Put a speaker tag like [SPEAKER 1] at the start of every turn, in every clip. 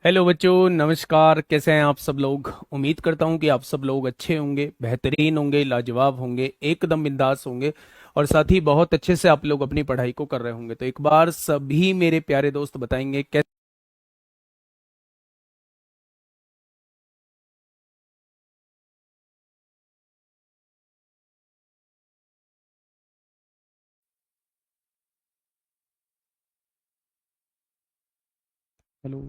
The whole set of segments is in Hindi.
[SPEAKER 1] हेलो बच्चों, नमस्कार। कैसे हैं आप सब लोग? उम्मीद करता हूं कि आप सब लोग अच्छे होंगे, बेहतरीन होंगे, लाजवाब होंगे, एकदम बिंदास होंगे और साथ ही बहुत अच्छे से आप लोग अपनी पढ़ाई को कर रहे होंगे। तो एक बार सभी मेरे प्यारे दोस्त बताएंगे कैसे। हेलो।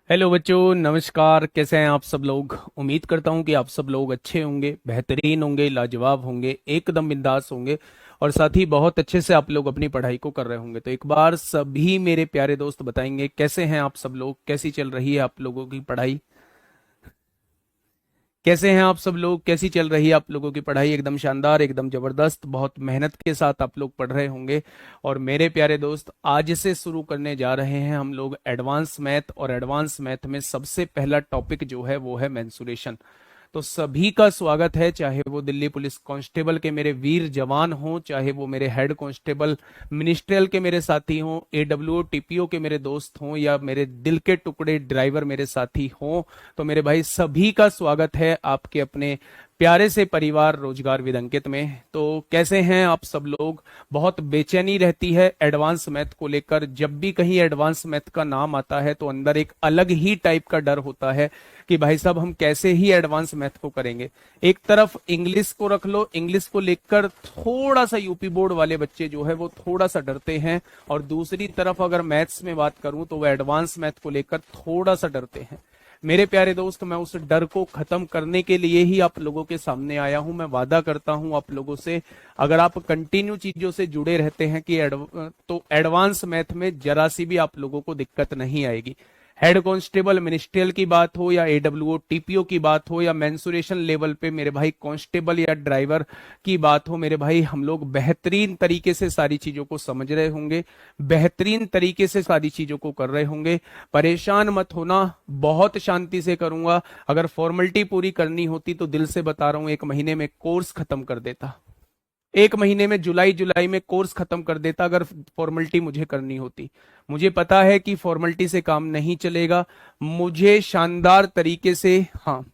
[SPEAKER 1] हेलो बच्चों, नमस्कार। कैसे हैं आप सब लोग? उम्मीद करता हूं कि आप सब लोग अच्छे होंगे, बेहतरीन होंगे, लाजवाब होंगे, एकदम बिंदास होंगे और साथ ही बहुत अच्छे से आप लोग अपनी पढ़ाई को कर रहे होंगे। तो एक बार सभी मेरे प्यारे दोस्त बताएंगे कैसे हैं आप सब लोग, कैसी चल रही है आप लोगों की पढ़ाई। कैसे हैं आप सब लोग, कैसी चल रही है आप लोगों की पढ़ाई? एकदम शानदार, एकदम जबरदस्त, बहुत मेहनत के साथ आप लोग पढ़ रहे होंगे। और मेरे प्यारे दोस्त, आज से शुरू करने जा रहे हैं हम लोग एडवांस मैथ, और एडवांस मैथ में सबसे पहला टॉपिक जो है वो है मेंसुरेशन। तो सभी का स्वागत है, चाहे वो दिल्ली पुलिस कांस्टेबल के मेरे वीर जवान हों, चाहे वो मेरे हेड कांस्टेबल मिनिस्ट्रियल के मेरे साथी हों, एडब्ल्यू टीपीओ के मेरे दोस्त हों, या मेरे दिल के टुकड़े ड्राइवर मेरे साथी हों। तो मेरे भाई सभी का स्वागत है आपके अपने प्यारे से परिवार रोजगार विदंकित में। तो कैसे हैं आप सब लोग? बहुत बेचैनी रहती है एडवांस मैथ को लेकर। जब भी कहीं एडवांस मैथ का नाम आता है तो अंदर एक अलग ही टाइप का डर होता है कि भाई साहब हम कैसे ही एडवांस मैथ को करेंगे। एक तरफ इंग्लिश को रख लो, इंग्लिश को लेकर थोड़ा सा यूपी बोर्ड वाले बच्चे जो है वो थोड़ा सा डरते हैं, और दूसरी तरफ अगर मैथ्स में बात करूं तो वो एडवांस मैथ को लेकर थोड़ा सा डरते हैं। मेरे प्यारे दोस्त, मैं उस डर को खत्म करने के लिए ही आप लोगों के सामने आया हूं। मैं वादा करता हूं आप लोगों से, अगर आप कंटिन्यू चीजों से जुड़े रहते हैं तो एडवांस मैथ में जरा सी भी आप लोगों को दिक्कत नहीं आएगी। हेड कांस्टेबल मिनिस्ट्रियल की बात हो, या एडब्ल्यूओ टीपीओ की बात हो, या मेंसुरेशन लेवल पे मेरे भाई कांस्टेबल या ड्राइवर की बात हो, मेरे भाई हम लोग बेहतरीन तरीके से सारी चीजों को समझ रहे होंगे, बेहतरीन तरीके से सारी चीजों को कर रहे होंगे। परेशान मत होना, बहुत शांति से करूंगा। अगर फॉर्मेलिटी पूरी करनी होती तो दिल से बता रहा हूं, एक महीने में कोर्स खत्म कर देता। एक महीने में, जुलाई जुलाई में कोर्स खत्म कर देता अगर फॉर्मेलिटी मुझे करनी होती। मुझे पता है कि फॉर्मेलिटी से काम नहीं चलेगा। मुझे शानदार तरीके से, हाँ,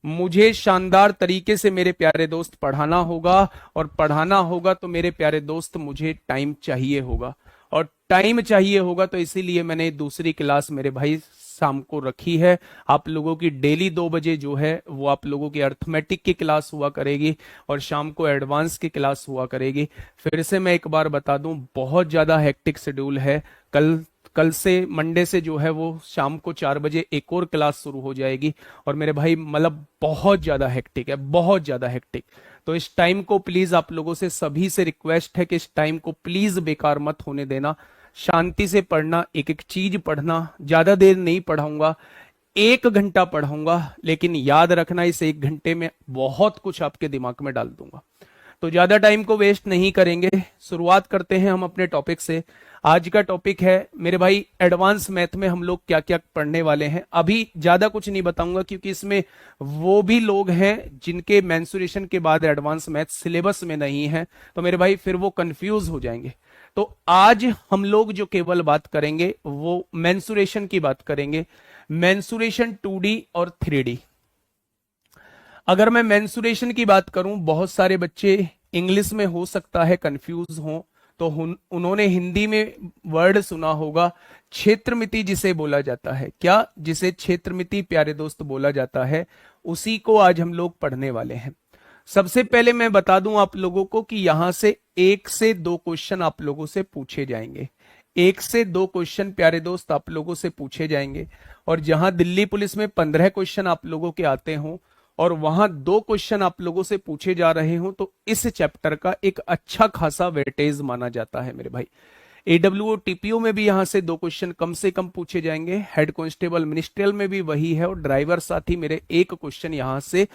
[SPEAKER 1] मुझे शानदार तरीके से मेरे प्यारे दोस्त पढ़ाना होगा, और पढ़ाना होगा तो मेरे प्यारे दोस्त मुझे टाइम चाहिए होगा, और टाइम चाहिए होगा तो इसीलिए मैंने दूसरी क्लास मेरे भाई शाम को रखी है। आप लोगों की डेली 2 बजे जो है वो आप लोगों की अर्थमेटिक की क्लास हुआ करेगी, और शाम को एडवांस की क्लास हुआ करेगी। फिर से मैं एक बार बता दूं, बहुत ज्यादा हेक्टिक शेड्यूल है। कल कल से, मंडे से जो है वो शाम को 4 बजे एक और क्लास शुरू हो जाएगी। और मेरे भाई मतलब बहुत ज्यादा हेक्टिक है, बहुत ज्यादा हेक्टिक। तो इस टाइम को प्लीज, आप लोगों से सभी से रिक्वेस्ट है कि इस टाइम को प्लीज बेकार मत होने देना। शांति से पढ़ना, एक एक चीज पढ़ना। ज्यादा देर नहीं पढ़ाऊंगा, 1 घंटा पढ़ाऊंगा, लेकिन याद रखना इस 1 घंटे में बहुत कुछ आपके दिमाग में डाल दूंगा। तो ज्यादा टाइम को वेस्ट नहीं करेंगे, शुरुआत करते हैं हम अपने टॉपिक से। आज का टॉपिक है मेरे भाई एडवांस मैथ में हम लोग क्या क्या पढ़ने वाले हैं। अभी ज्यादा कुछ नहीं बताऊंगा क्योंकि इसमें वो भी लोग हैं जिनके मेंसुरेशन के बाद एडवांस मैथ सिलेबस में नहीं है, तो मेरे भाई फिर वो कंफ्यूज हो जाएंगे। तो आज हम लोग जो केवल बात करेंगे वो मेंसुरेशन की बात करेंगे। मेंसुरेशन 2D और 3D। अगर मैं मेंसुरेशन की बात करूं, बहुत सारे बच्चे इंग्लिश में हो सकता है कंफ्यूज हों, तो उन्होंने हिंदी में वर्ड सुना होगा, क्षेत्रमिति जिसे बोला जाता है। क्या? जिसे क्षेत्रमिति प्यारे दोस्त बोला जाता है, उसी को आज हम लोग पढ़ने वाले हैं। सबसे पहले मैं बता दूं आप लोगों को कि यहां से 1 से 2 क्वेश्चन आप लोगों से पूछे जाएंगे। 1 से 2 क्वेश्चन प्यारे दोस्त आप लोगों से पूछे जाएंगे। और जहां दिल्ली पुलिस में 15 क्वेश्चन आप लोगों के आते हों, और वहां 2 क्वेश्चन आप लोगों से पूछे जा रहे हो, तो इस चैप्टर का एक अच्छा खासा वेटेज माना जाता है मेरे भाई। एडब्ल्यूओ टीपीओ में भी यहां से 2 क्वेश्चन कम से कम पूछे जाएंगे, हेड कांस्टेबल मिनिस्ट्रियल में भी वही है, और ड्राइवर साथ ही मेरे 1 क्वेश्चन यहां से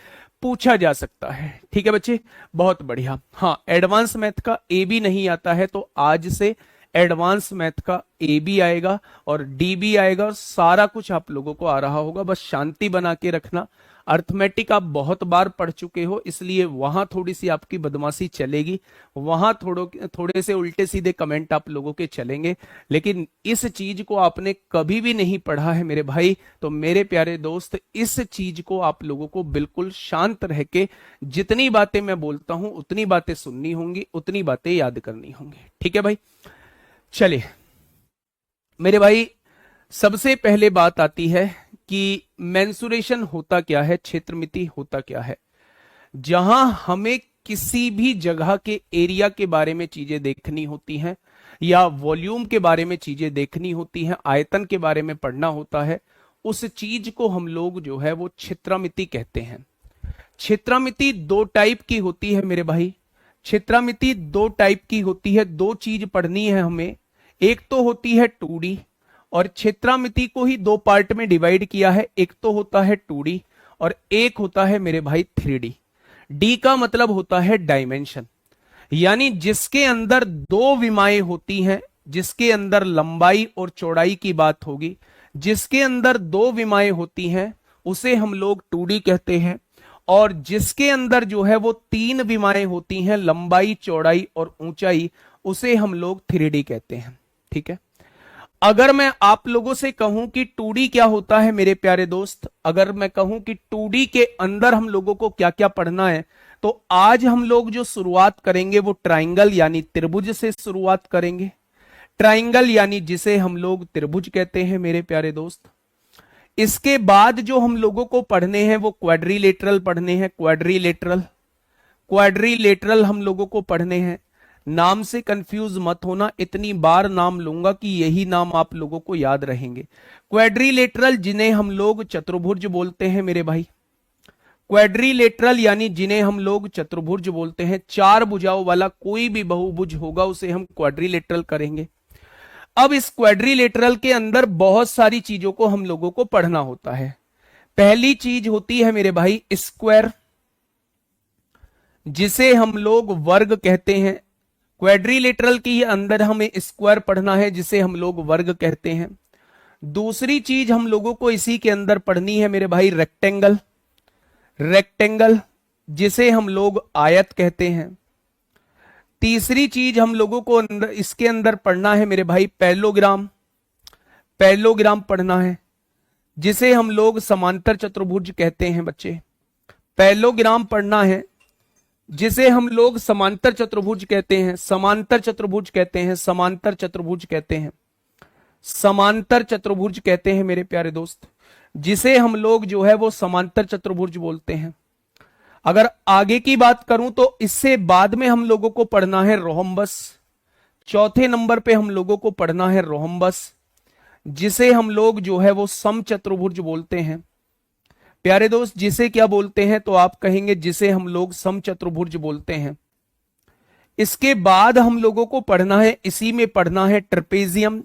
[SPEAKER 1] पूछा जा सकता है। ठीक है बच्चे, बहुत बढ़िया। हाँ, एडवांस मैथ का ए भी नहीं आता है, तो आज से एडवांस मैथ का ए भी आएगा और डी भी आएगा और सारा कुछ आप लोगों को आ रहा होगा। बस शांति बना के रखना। अर्थमेटिक आप बहुत बार पढ़ चुके हो, इसलिए वहां थोड़ी सी आपकी बदमाशी चलेगी, वहां थोड़े से उल्टे सीधे कमेंट आप लोगों के चलेंगे, लेकिन इस चीज को आपने कभी भी नहीं पढ़ा है मेरे भाई, तो मेरे प्यारे दोस्त इस चीज को आप लोगों को बिल्कुल शांत रह के जितनी बातें मैं बोलता हूं उतनी बातें सुननी होंगी, उतनी बातें याद करनी होंगी। ठीक है भाई, चलिए मेरे भाई, सबसे पहले बात आती है कि मेंसुरेशन होता क्या है, क्षेत्रमिति होता क्या है। जहां हमें किसी भी जगह के एरिया के बारे में चीजें देखनी होती हैं या वॉल्यूम के बारे में चीजें देखनी होती हैं, आयतन के बारे में पढ़ना होता है, उस चीज को हम लोग जो है वो क्षेत्रमिति कहते हैं। क्षेत्रमिति दो टाइप की होती है मेरे भाई, क्षेत्रमिति दो टाइप की होती है। दो चीज पढ़नी है हमें, एक तो होती है 2D, और क्षेत्रमिति को ही दो पार्ट में डिवाइड किया है, एक तो होता है 2D और एक होता है मेरे भाई 3D। डी का मतलब होता है डायमेंशन, यानी जिसके अंदर दो विमाएं होती हैं, जिसके अंदर लंबाई और चौड़ाई की बात होगी, जिसके अंदर दो विमाएं होती हैं उसे हम लोग 2D कहते हैं, और जिसके अंदर जो है वो तीन विमाएं होती हैं, लंबाई चौड़ाई और ऊंचाई, उसे हम लोग 3D कहते हैं। ठीक है, अगर मैं आप लोगों से कहूं कि 2D क्या होता है मेरे प्यारे दोस्त, अगर मैं कहूं कि 2D के अंदर हम लोगों को क्या क्या पढ़ना है, तो आज हम लोग जो शुरुआत करेंगे वो ट्राइंगल यानी त्रिभुज से शुरुआत करेंगे। ट्राइंगल यानी जिसे हम लोग त्रिभुज कहते हैं मेरे प्यारे दोस्त। इसके बाद जो हम लोगों को पढ़ने हैं वो क्वाड्रिलेटरल पढ़ने हैं, क्वाड्रिलेटरल हम लोगों को पढ़ने हैं। नाम से कंफ्यूज मत होना, इतनी बार नाम लूंगा कि यही नाम आप लोगों को याद रहेंगे। क्वाड्रिलेटरल जिन्हें हम लोग चतुर्भुज बोलते हैं मेरे भाई, क्वाड्रिलेटरल यानी जिन्हें हम लोग चतुर्भुज बोलते हैं, चार भुजाओं वाला कोई भी बहुभुज होगा उसे हम क्वाड्रिलेटरल करेंगे। अब इस क्वाड्रिलेटरल के अंदर बहुत सारी चीजों को हम लोगों को पढ़ना होता है। पहली चीज होती है मेरे भाई स्क्वायर, जिसे हम लोग वर्ग कहते हैं। क्वाड्रिलेटरल के अंदर हमें स्क्वायर पढ़ना है जिसे हम लोग वर्ग कहते हैं। दूसरी चीज हम लोगों को इसी के अंदर पढ़नी है मेरे भाई रेक्टेंगल, जिसे हम लोग आयत कहते हैं। तीसरी चीज हम लोगों को इसके अंदर पढ़ना है मेरे भाई पैरेललोग्राम पढ़ना है, जिसे हम लोग समांतर चतुर्भुज कहते हैं बच्चे। पैरेललोग्राम पढ़ना है जिसे हम लोग समांतर चतुर्भुज कहते हैं, समांतर चतुर्भुज कहते हैं मेरे प्यारे दोस्त, जिसे हम लोग जो है वो समांतर चतुर्भुज बोलते हैं। अगर आगे की बात करूं तो इससे बाद में हम लोगों को पढ़ना है रोहम्बस। चौथे नंबर पे हम लोगों को पढ़ना है रोहम्बस, जिसे हम लोग जो है वो समचतुर्भुज बोलते हैं। प्यारे दोस्त जिसे क्या बोलते हैं, तो आप कहेंगे जिसे हम लोग समचतुर्भुज बोलते हैं। इसके बाद हम लोगों को पढ़ना है, इसी में पढ़ना है ट्रपेजियम,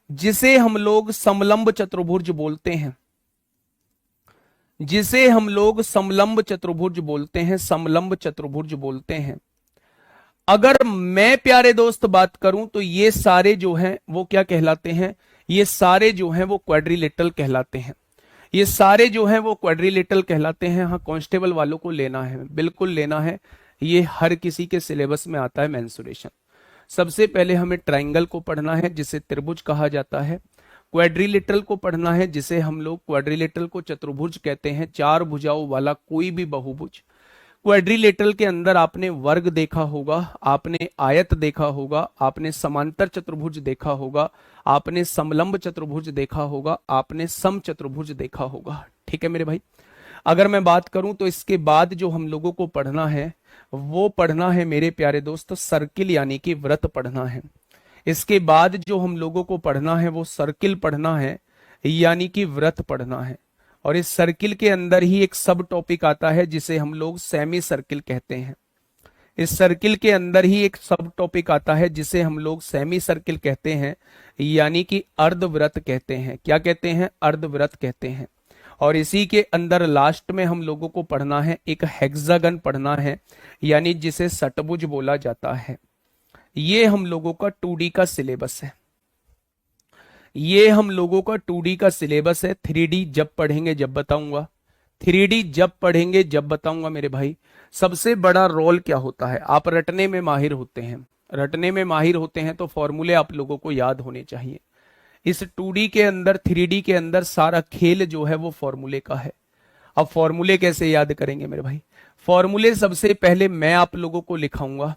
[SPEAKER 1] जिसे हम लोग समलंब चतुर्भुज बोलते हैं, समलंब चतुर्भुज बोलते हैं। अगर मैं प्यारे दोस्त बात करूं तो ये सारे जो हैं वो क्या कहलाते हैं, ये सारे जो हैं वो क्वाड्रिलेटरल कहलाते हैं, हाँ, कांस्टेबल वालों को लेना है, बिल्कुल लेना है, ये हर किसी के सिलेबस में आता है मेंसुरेशन। सबसे पहले हमें ट्राइंगल को पढ़ना है जिसे त्रिभुज कहा जाता है, क्वाड्रिलेटरल को पढ़ना है जिसे हम लोग क्वाड्रिलेटरल को चतुर्भुज कहते हैं, चार भुजाओं वाला कोई भी बहुभुज। क्वाड्रिलेटरल के अंदर आपने वर्ग देखा होगा, आपने आयत देखा होगा, आपने समांतर चतुर्भुज देखा होगा, आपने समलंब चतुर्भुज देखा होगा, आपने सम चतुर्भुज देखा होगा। ठीक है मेरे भाई, अगर मैं बात करूं तो इसके बाद जो हम लोगों को पढ़ना है वो पढ़ना है मेरे प्यारे दोस्त सर्किल यानी कि वृत्त पढ़ना है। इसके बाद जो हम लोगों को पढ़ना है वो सर्किल पढ़ना है यानी कि वृत्त पढ़ना है, और इस सर्किल के अंदर ही एक सब टॉपिक आता है जिसे हम लोग सेमी सर्किल कहते हैं। इस सर्किल के अंदर ही एक सब टॉपिक आता है जिसे हम लोग सेमी सर्किल कहते हैं यानी कि अर्धवृत्त कहते हैं। क्या कहते हैं? अर्धवृत्त कहते हैं। और इसी के अंदर लास्ट में हम लोगों को पढ़ना है एक हेक्सागन पढ़ना है, यानी जिसे षटभुज बोला जाता है, ये हम लोगों का 2D का सिलेबस है। ये हम लोगों का 2D का सिलेबस है। 3D जब पढ़ेंगे जब बताऊंगा, 3D जब पढ़ेंगे जब बताऊंगा मेरे भाई। सबसे बड़ा रोल क्या होता है, आप रटने में माहिर होते हैं, रटने में माहिर होते हैं तो फॉर्मूले आप लोगों को याद होने चाहिए। इस 2D के अंदर, 3D के अंदर सारा खेल जो है वो फॉर्मूले का है। अब फॉर्मूले कैसे याद करेंगे मेरे भाई? फॉर्मूले सबसे पहले मैं आप लोगों को लिखाऊंगा,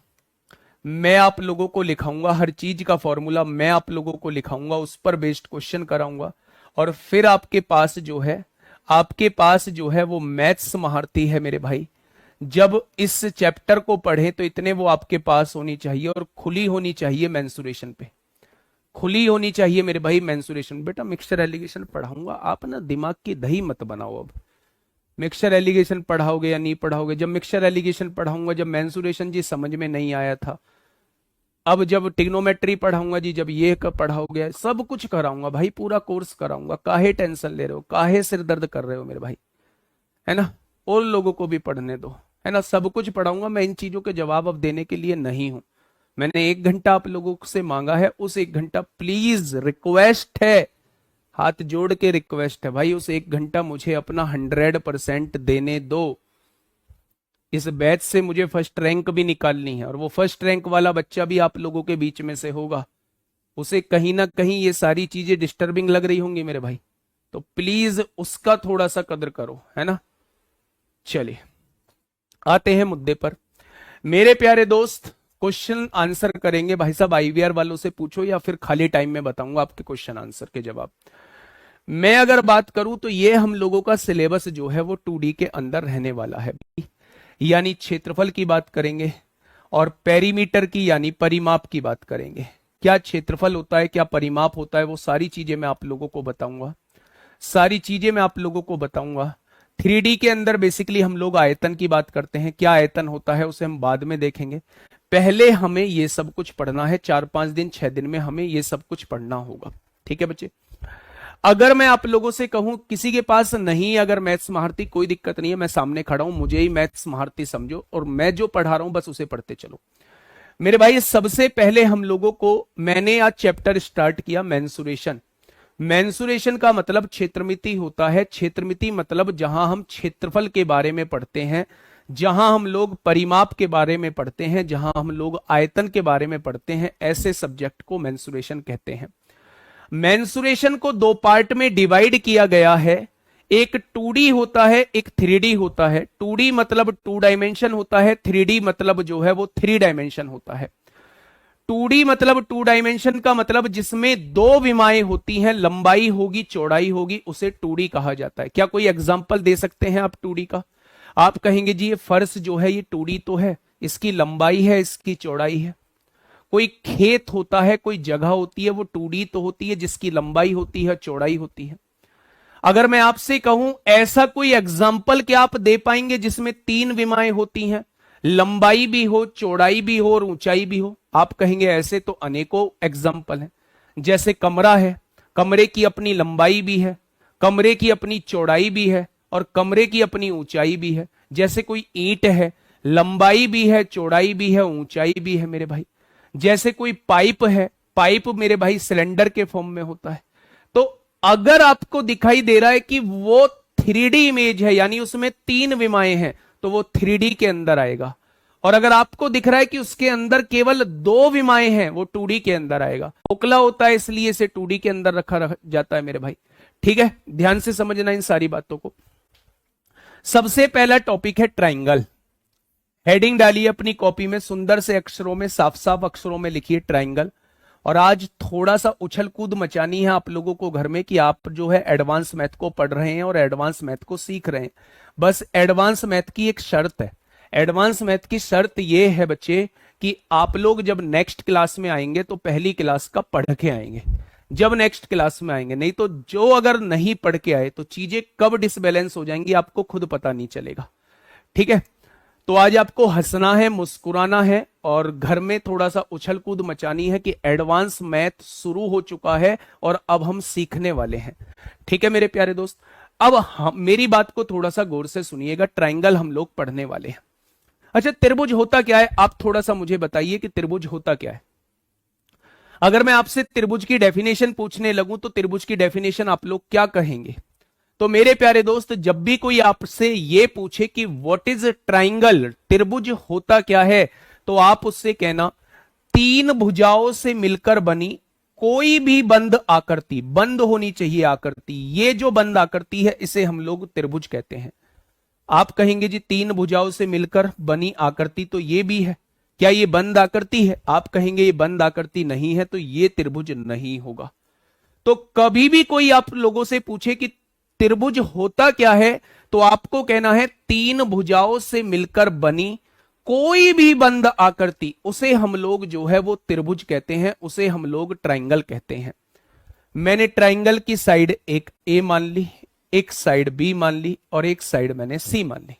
[SPEAKER 1] मैं आप लोगों को लिखाऊंगा, हर चीज का फॉर्मूला मैं आप लोगों को लिखाऊंगा, उस पर बेस्ड क्वेश्चन कराऊंगा। और फिर आपके पास जो है, आपके पास जो है वो मैथ्स महारथी है मेरे भाई। जब इस चैप्टर को पढ़े तो इतने वो आपके पास होनी चाहिए, और खुली होनी चाहिए मेंसुरेशन पे, खुली होनी चाहिए मेरे भाई मेंसुरेशन। बेटा मिक्सचर एलिगेशन पढ़ाऊंगा, आप ना दिमाग की दही मत बनाओ। अब मिक्सचर एलिगेशन पढ़ाओगे या नहीं पढ़ाओगे? जब मिक्सचर एलिगेशन पढ़ाऊंगा, जब मेंसुरेशन जी समझ में नहीं आया था, अब जब टिग्नोमेट्री पढ़ाऊंगा जी, जब ये पढ़ाओगे, सब कुछ कराऊंगा भाई, पूरा कोर्स कराऊंगा। काहे टेंशन ले रहे हो, काहे सिर दर्द कर रहे हो मेरे भाई, है ना? और लोगों को भी पढ़ने दो, है ना? सब कुछ पढ़ाऊंगा मैं। इन चीजों के जवाब अब देने के लिए नहीं हूं। मैंने 1 घंटा आप लोगों से मांगा है, उस 1 घंटा प्लीज, रिक्वेस्ट है, हाथ जोड़ के रिक्वेस्ट है भाई, उस 1 घंटा मुझे अपना 100% देने दो। इस बैच से मुझे फर्स्ट रैंक भी निकालनी है, और वो फर्स्ट रैंक वाला बच्चा भी आप लोगों के बीच में से होगा। उसे कहीं ना कहीं ये सारी चीजें डिस्टर्बिंग लग रही होंगी मेरे भाई, तो प्लीज उसका थोड़ा सा कदर करो, है ना? चलिए आते हैं मुद्दे पर। मेरे प्यारे दोस्त, क्वेश्चन आंसर करेंगे भाई साहब, आईवीआर वालों से पूछो या फिर खाली टाइम में बताऊंगा आपके क्वेश्चन आंसर के जवाब। मैं अगर बात करूं तो ये हम लोगों का सिलेबस जो है वो 2D के अंदर रहने वाला है, यानी क्षेत्रफल की बात करेंगे और पेरीमीटर की यानी परिमाप की बात करेंगे। क्या क्षेत्रफल होता है, क्या परिमाप होता है, वो सारी चीजें मैं आप लोगों को बताऊंगा, सारी चीजें मैं आप लोगों को बताऊंगा। 3D के अंदर बेसिकली हम लोग आयतन की बात करते हैं, क्या आयतन होता है उसे हम बाद में देखेंगे। पहले हमें ये सब कुछ पढ़ना है, 4-5 दिन 6 दिन में हमें ये सब कुछ पढ़ना होगा, ठीक है बच्चे? अगर मैं आप लोगों से कहूं किसी के पास नहीं अगर मैथ्स महारथी, कोई दिक्कत नहीं है, मैं सामने खड़ा हूं, मुझे ही मैथ्स महारथी समझो और मैं जो पढ़ा रहा हूं बस उसे पढ़ते चलो मेरे भाई। सबसे पहले हम लोगों को, मैंने आज चैप्टर स्टार्ट किया मेंसुरेशन। मेंसुरेशन का मतलब क्षेत्रमिति होता है। क्षेत्रमिति मतलब जहां हम क्षेत्रफल के बारे में पढ़ते हैं, जहां हम लोग परिमाप के बारे में पढ़ते हैं, जहां हम लोग आयतन के बारे में पढ़ते हैं, ऐसे सब्जेक्ट को मेंसुरेशन कहते हैं। मेंसुरेशन को 2 पार्ट में डिवाइड किया गया है, एक 2D होता है, एक 3D होता है। 2D मतलब 2 डायमेंशन होता है, 3D मतलब जो है वो 3 डायमेंशन होता है। 2D मतलब 2 डायमेंशन का मतलब जिसमें 2 विमाएं होती हैं, लंबाई होगी चौड़ाई होगी, उसे 2D कहा जाता है। क्या कोई एग्जांपल दे सकते हैं आप 2D का? आप कहेंगे जी ये फर्श जो है ये 2D तो है, इसकी लंबाई है, इसकी चौड़ाई है। कोई खेत होता है, कोई जगह होती है, वो 2D तो होती है, जिसकी लंबाई होती है, चौड़ाई होती है। अगर मैं आपसे कहूं ऐसा कोई एग्जाम्पल क्या आप दे पाएंगे जिसमें 3 विमाएं होती हैं, लंबाई भी हो, चौड़ाई भी हो और ऊंचाई भी हो? आप कहेंगे ऐसे तो अनेकों एग्जाम्पल हैं। जैसे कमरा है, कमरे की अपनी लंबाई भी है, कमरे की अपनी चौड़ाई भी है और कमरे की अपनी ऊंचाई भी है। जैसे कोई ईंट है, लंबाई भी है, चौड़ाई भी है, ऊंचाई भी है मेरे भाई। जैसे कोई पाइप है, पाइप मेरे भाई सिलेंडर के फॉर्म में होता है। तो अगर आपको दिखाई दे रहा है कि वो 3D इमेज है, यानी उसमें 3 विमाएं हैं, तो वो 3D के अंदर आएगा। और अगर आपको दिख रहा है कि उसके अंदर केवल 2 विमाएं हैं, वो 2D के अंदर आएगा। खोखला होता है इसलिए इसे 2D के अंदर रखा जाता है मेरे भाई, ठीक है? ध्यान से समझना इन सारी बातों को। सबसे पहला टॉपिक है ट्राइंगल। हेडिंग डालिए अपनी कॉपी में, सुंदर से अक्षरों में, साफ साफ अक्षरों में लिखिए ट्राइंगल। और आज थोड़ा सा उछल कूद मचानी है आप लोगों को घर में कि आप जो है एडवांस मैथ को पढ़ रहे हैं और एडवांस मैथ को सीख रहे हैं। बस एडवांस मैथ की एक शर्त है, एडवांस मैथ की शर्त ये है बच्चे कि आप लोग जब नेक्स्ट क्लास में आएंगे तो पहली क्लास का पढ़ के आएंगे, जब नेक्स्ट क्लास में आएंगे। नहीं तो जो अगर नहीं पढ़ के आए तो चीजें कब डिसबैलेंस हो जाएंगी आपको खुद पता नहीं चलेगा, ठीक है? तो आज आपको हंसना है, मुस्कुराना है और घर में थोड़ा सा उछल कूद मचानी है कि एडवांस मैथ शुरू हो चुका है और अब हम सीखने वाले हैं, ठीक है मेरे प्यारे दोस्त? अब मेरी बात को थोड़ा सा गौर से सुनिएगा। ट्राइंगल हम लोग पढ़ने वाले हैं। अच्छा, त्रिभुज होता क्या है? आप थोड़ा सा मुझे बताइए कि त्रिभुज होता क्या है? अगर मैं आपसे त्रिभुज की डेफिनेशन पूछने लगूं तो त्रिभुज की डेफिनेशन आप लोग क्या कहेंगे? तो मेरे प्यारे दोस्त, जब भी कोई आपसे ये पूछे कि व्हाट इज ट्राइंगल, त्रिभुज होता क्या है, तो आप उससे कहना तीन भुजाओं से मिलकर बनी कोई भी बंद आकृति, बंद होनी चाहिए आकृति, ये जो बंद आकृति है इसे हम लोग त्रिभुज कहते हैं। आप कहेंगे जी तीन भुजाओं से मिलकर बनी आकृति तो ये भी है, क्या ये बंद आकृति है? आप कहेंगे ये बंद आकृति नहीं है, तो ये त्रिभुज नहीं होगा। तो कभी भी कोई आप लोगों से पूछे कि त्रिभुज होता क्या है, तो आपको कहना है तीन भुजाओं से मिलकर बनी कोई भी बंद आकृति, उसे हम लोग जो है वो त्रिभुज कहते हैं, उसे हम लोग ट्राइंगल कहते हैं। मैंने ट्राइंगल की साइड एक ए मान ली, एक साइड बी मान ली और एक साइड मैंने सी मान ली।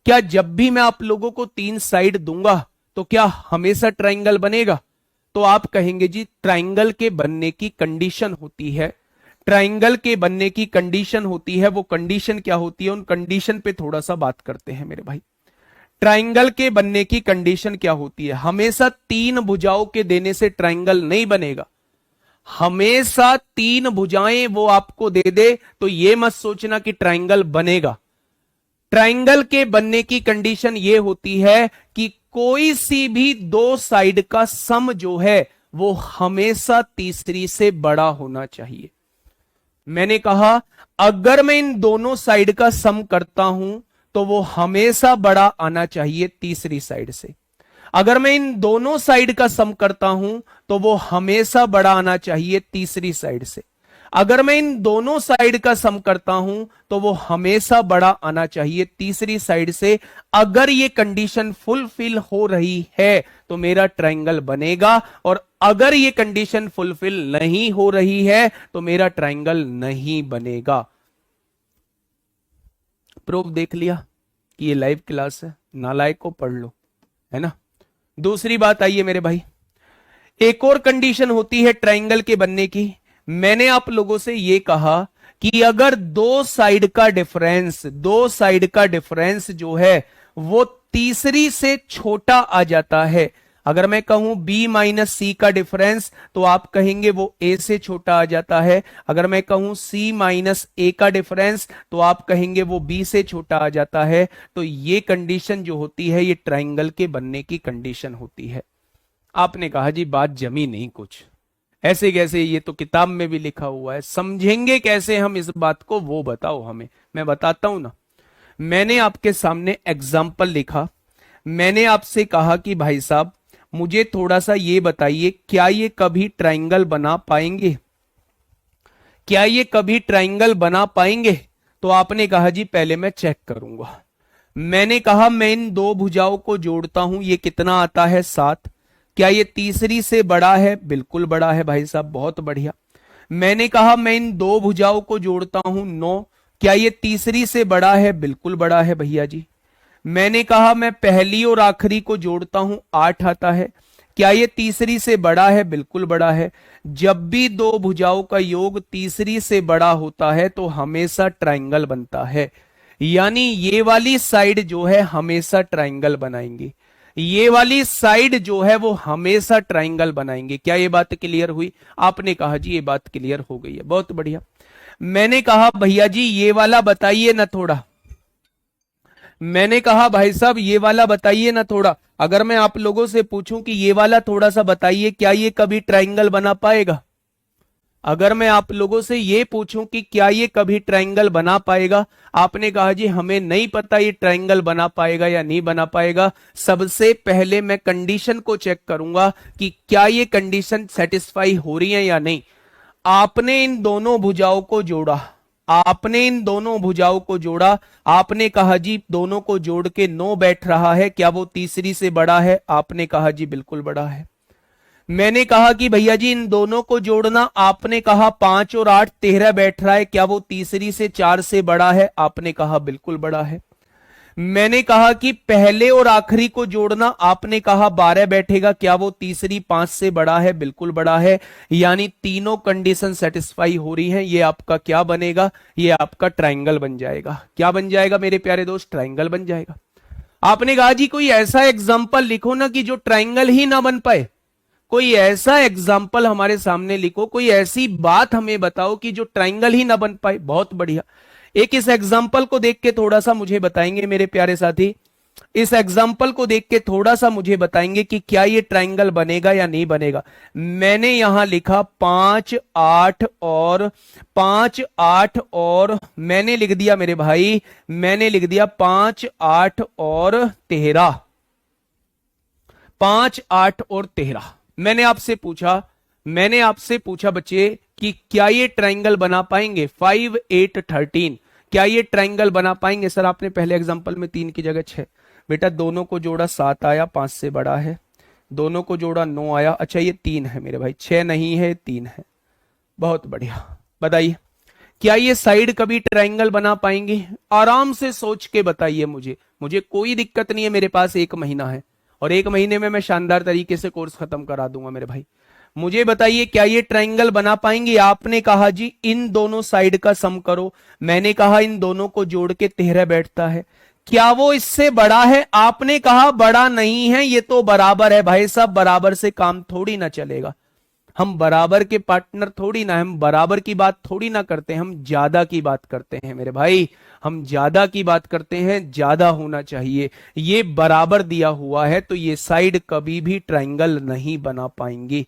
[SPEAKER 1] क्या जब भी मैं आप लोगों को तीन साइड दूंगा तो क्या हमेशा ट्राइंगल बनेगा? तो आप कहेंगे जी ट्राइंगल के बनने की कंडीशन होती है, ट्राइंगल के बनने की कंडीशन होती है। वो कंडीशन क्या होती है, उन कंडीशन पे थोड़ा सा बात करते हैं मेरे भाई। ट्राइंगल के बनने की कंडीशन क्या होती है? हमेशा तीन भुजाओं के देने से ट्राइंगल नहीं बनेगा। हमेशा तीन भुजाएं वो आपको दे दे तो ये मत सोचना कि ट्राइंगल बनेगा। ट्राइंगल के बनने की कंडीशन ये होती है कि कोई सी भी दो साइड का सम जो है वो हमेशा तीसरी से बड़ा होना चाहिए। मैंने कहा अगर मैं इन दोनों साइड का सम करता हूं तो वो हमेशा बड़ा आना चाहिए तीसरी साइड से। अगर मैं इन दोनों साइड का सम करता हूं तो वो हमेशा बड़ा आना चाहिए तीसरी साइड से। अगर मैं इन दोनों साइड का सम करता हूं तो वो हमेशा बड़ा आना चाहिए तीसरी साइड से। अगर ये कंडीशन फुलफिल हो रही है तो मेरा ट्राइंगल बनेगा, और अगर ये कंडीशन फुलफिल नहीं हो रही है तो मेरा ट्राइंगल नहीं बनेगा। प्रूफ देख लिया कि ये लाइव क्लास है, नालायक को पढ़ लो, है ना। दूसरी बात आइए मेरे भाई, एक और कंडीशन होती है ट्राइंगल के बनने की। मैंने आप लोगों से यह कहा कि अगर दो साइड का डिफरेंस जो है वो तीसरी से छोटा आ जाता है। अगर मैं कहूं b माइनस सी का डिफरेंस तो आप कहेंगे वो a से छोटा आ जाता है। अगर मैं कहूं c माइनस a का डिफरेंस तो आप कहेंगे वो b से छोटा आ जाता है। तो ये कंडीशन जो होती है ये ट्राइंगल के बनने की कंडीशन होती है। आपने कहा जी बात जमी नहीं कुछ, ऐसे कैसे, ये तो किताब में भी लिखा हुआ है, समझेंगे कैसे हम इस बात को, वो बताओ हमें। मैं बताता हूं ना। मैंने आपके सामने एग्जाम्पल लिखा। मैंने आपसे कहा कि भाई साहब मुझे थोड़ा सा ये बताइए, क्या ये कभी ट्राइंगल बना पाएंगे? क्या ये कभी ट्राइंगल बना पाएंगे? तो आपने कहा जी पहले मैं चेक करूंगा। मैंने कहा मैं इन दो भुजाओं को जोड़ता हूं, ये कितना आता है 7। क्या ये तीसरी से बड़ा है? बिल्कुल बड़ा है भाई साहब, बहुत बढ़िया। मैंने कहा मैं इन दो भुजाओं को जोड़ता हूं 9। क्या ये तीसरी से बड़ा है? बिल्कुल बड़ा है भैया जी। मैंने कहा मैं पहली और आखिरी को जोड़ता हूं 8 आता है। क्या ये तीसरी से बड़ा है? बिल्कुल बड़ा है। जब भी दो भुजाओं का योग तीसरी से बड़ा होता है तो हमेशा ट्राइंगल बनता है। यानी ये वाली साइड जो है हमेशा ट्राइंगल बनाएंगे, ये वाली साइड जो है वो हमेशा ट्राइंगल बनाएंगे। क्या ये बात क्लियर हुई? आपने कहा जी ये बात क्लियर हो गई है, बहुत बढ़िया। मैंने कहा भैया जी ये वाला बताइए ना थोड़ा। मैंने कहा भाई साहब ये वाला बताइए ना थोड़ा। अगर मैं आप लोगों से पूछूं कि ये वाला थोड़ा सा बताइए, क्या ये कभी ट्राइंगल बना पाएगा? अगर मैं आप लोगों से ये पूछूं कि क्या ये कभी ट्राइंगल बना पाएगा, आपने कहा जी हमें नहीं पता ये ट्राइंगल बना पाएगा या नहीं बना पाएगा। सबसे पहले मैं कंडीशन को चेक करूंगा कि क्या ये कंडीशन सेटिस्फाई हो रही है या नहीं। आपने इन दोनों भुजाओं को जोड़ा, आपने इन दोनों भुजाओं को जोड़ा, आपने कहा जी दोनों को जोड़ के 9 बैठ रहा है, क्या वो तीसरी से बड़ा है? आपने कहा जी बिल्कुल बड़ा है। मैंने कहा कि भैया जी इन दोनों को जोड़ना, आपने कहा 5 और 8 13 बैठ रहा है, क्या वो तीसरी से 4 से बड़ा है? आपने कहा बिल्कुल बड़ा है। मैंने कहा कि पहले और आखिरी को जोड़ना, आपने कहा 12 बैठेगा, क्या वो तीसरी 5 से बड़ा है? बिल्कुल बड़ा है। यानी तीनों कंडीशन सेटिस्फाई हो रही हैं। ये आपका क्या बनेगा? ये आपका ट्राइंगल बन जाएगा। क्या बन जाएगा मेरे प्यारे दोस्त? ट्राइंगल बन जाएगा। आपने कहा जी कोई ऐसा एग्जाम्पल लिखो ना कि जो ट्राइंगल ही ना बन पाए, कोई ऐसा एग्जाम्पल हमारे सामने लिखो, कोई ऐसी बात हमें बताओ कि जो ट्राइंगल ही ना बन पाए। बहुत बढ़िया। एक इस एग्जाम्पल को देख के थोड़ा सा मुझे बताएंगे मेरे प्यारे साथी, इस एग्जाम्पल को देख के थोड़ा सा मुझे बताएंगे कि क्या ये ट्राइंगल बनेगा या नहीं बनेगा। मैंने यहां लिखा 5 8 और 5 8 और मैंने लिख दिया मेरे भाई, मैंने लिख दिया 5 8 और 13, 5 8 और 13। मैंने आपसे पूछा बच्चे कि क्या ये ट्राइंगल बना पाएंगे? 5 8 13, क्या ये ट्राइंगल बना पाएंगे? सर आपने पहले एग्जांपल में 3 की जगह 6। बेटा दोनों को जोड़ा 7 आया, 5 से बड़ा है। दोनों को जोड़ा 9 आया। अच्छा ये 3 है मेरे भाई, 6 नहीं है, 3 है। बहुत बढ़िया। बताइए क्या ये साइड कभी ट्राइंगल बना पाएंगी? आराम से सोच के बताइए मुझे कोई दिक्कत नहीं है, मेरे पास 1 महीना है और 1 महीने में मैं शानदार तरीके से कोर्स खत्म करा दूंगा मेरे भाई। मुझे बताइए क्या ये ट्राइंगल बना पाएंगे? आपने कहा जी इन दोनों साइड का सम करो, मैंने कहा इन दोनों को जोड़ के 13 बैठता है। क्या वो इससे बड़ा है? आपने कहा बड़ा नहीं है, ये तो बराबर है। भाई साहब बराबर से काम थोड़ी ना चलेगा, हम बराबर के पार्टनर थोड़ी ना, हम बराबर की बात थोड़ी ना करते हैं, हम ज्यादा की बात करते हैं मेरे भाई, हम ज्यादा की बात करते हैं, ज्यादा होना चाहिए। ये बराबर दिया हुआ है तो ये साइड कभी भी ट्राइंगल नहीं बना पाएंगी।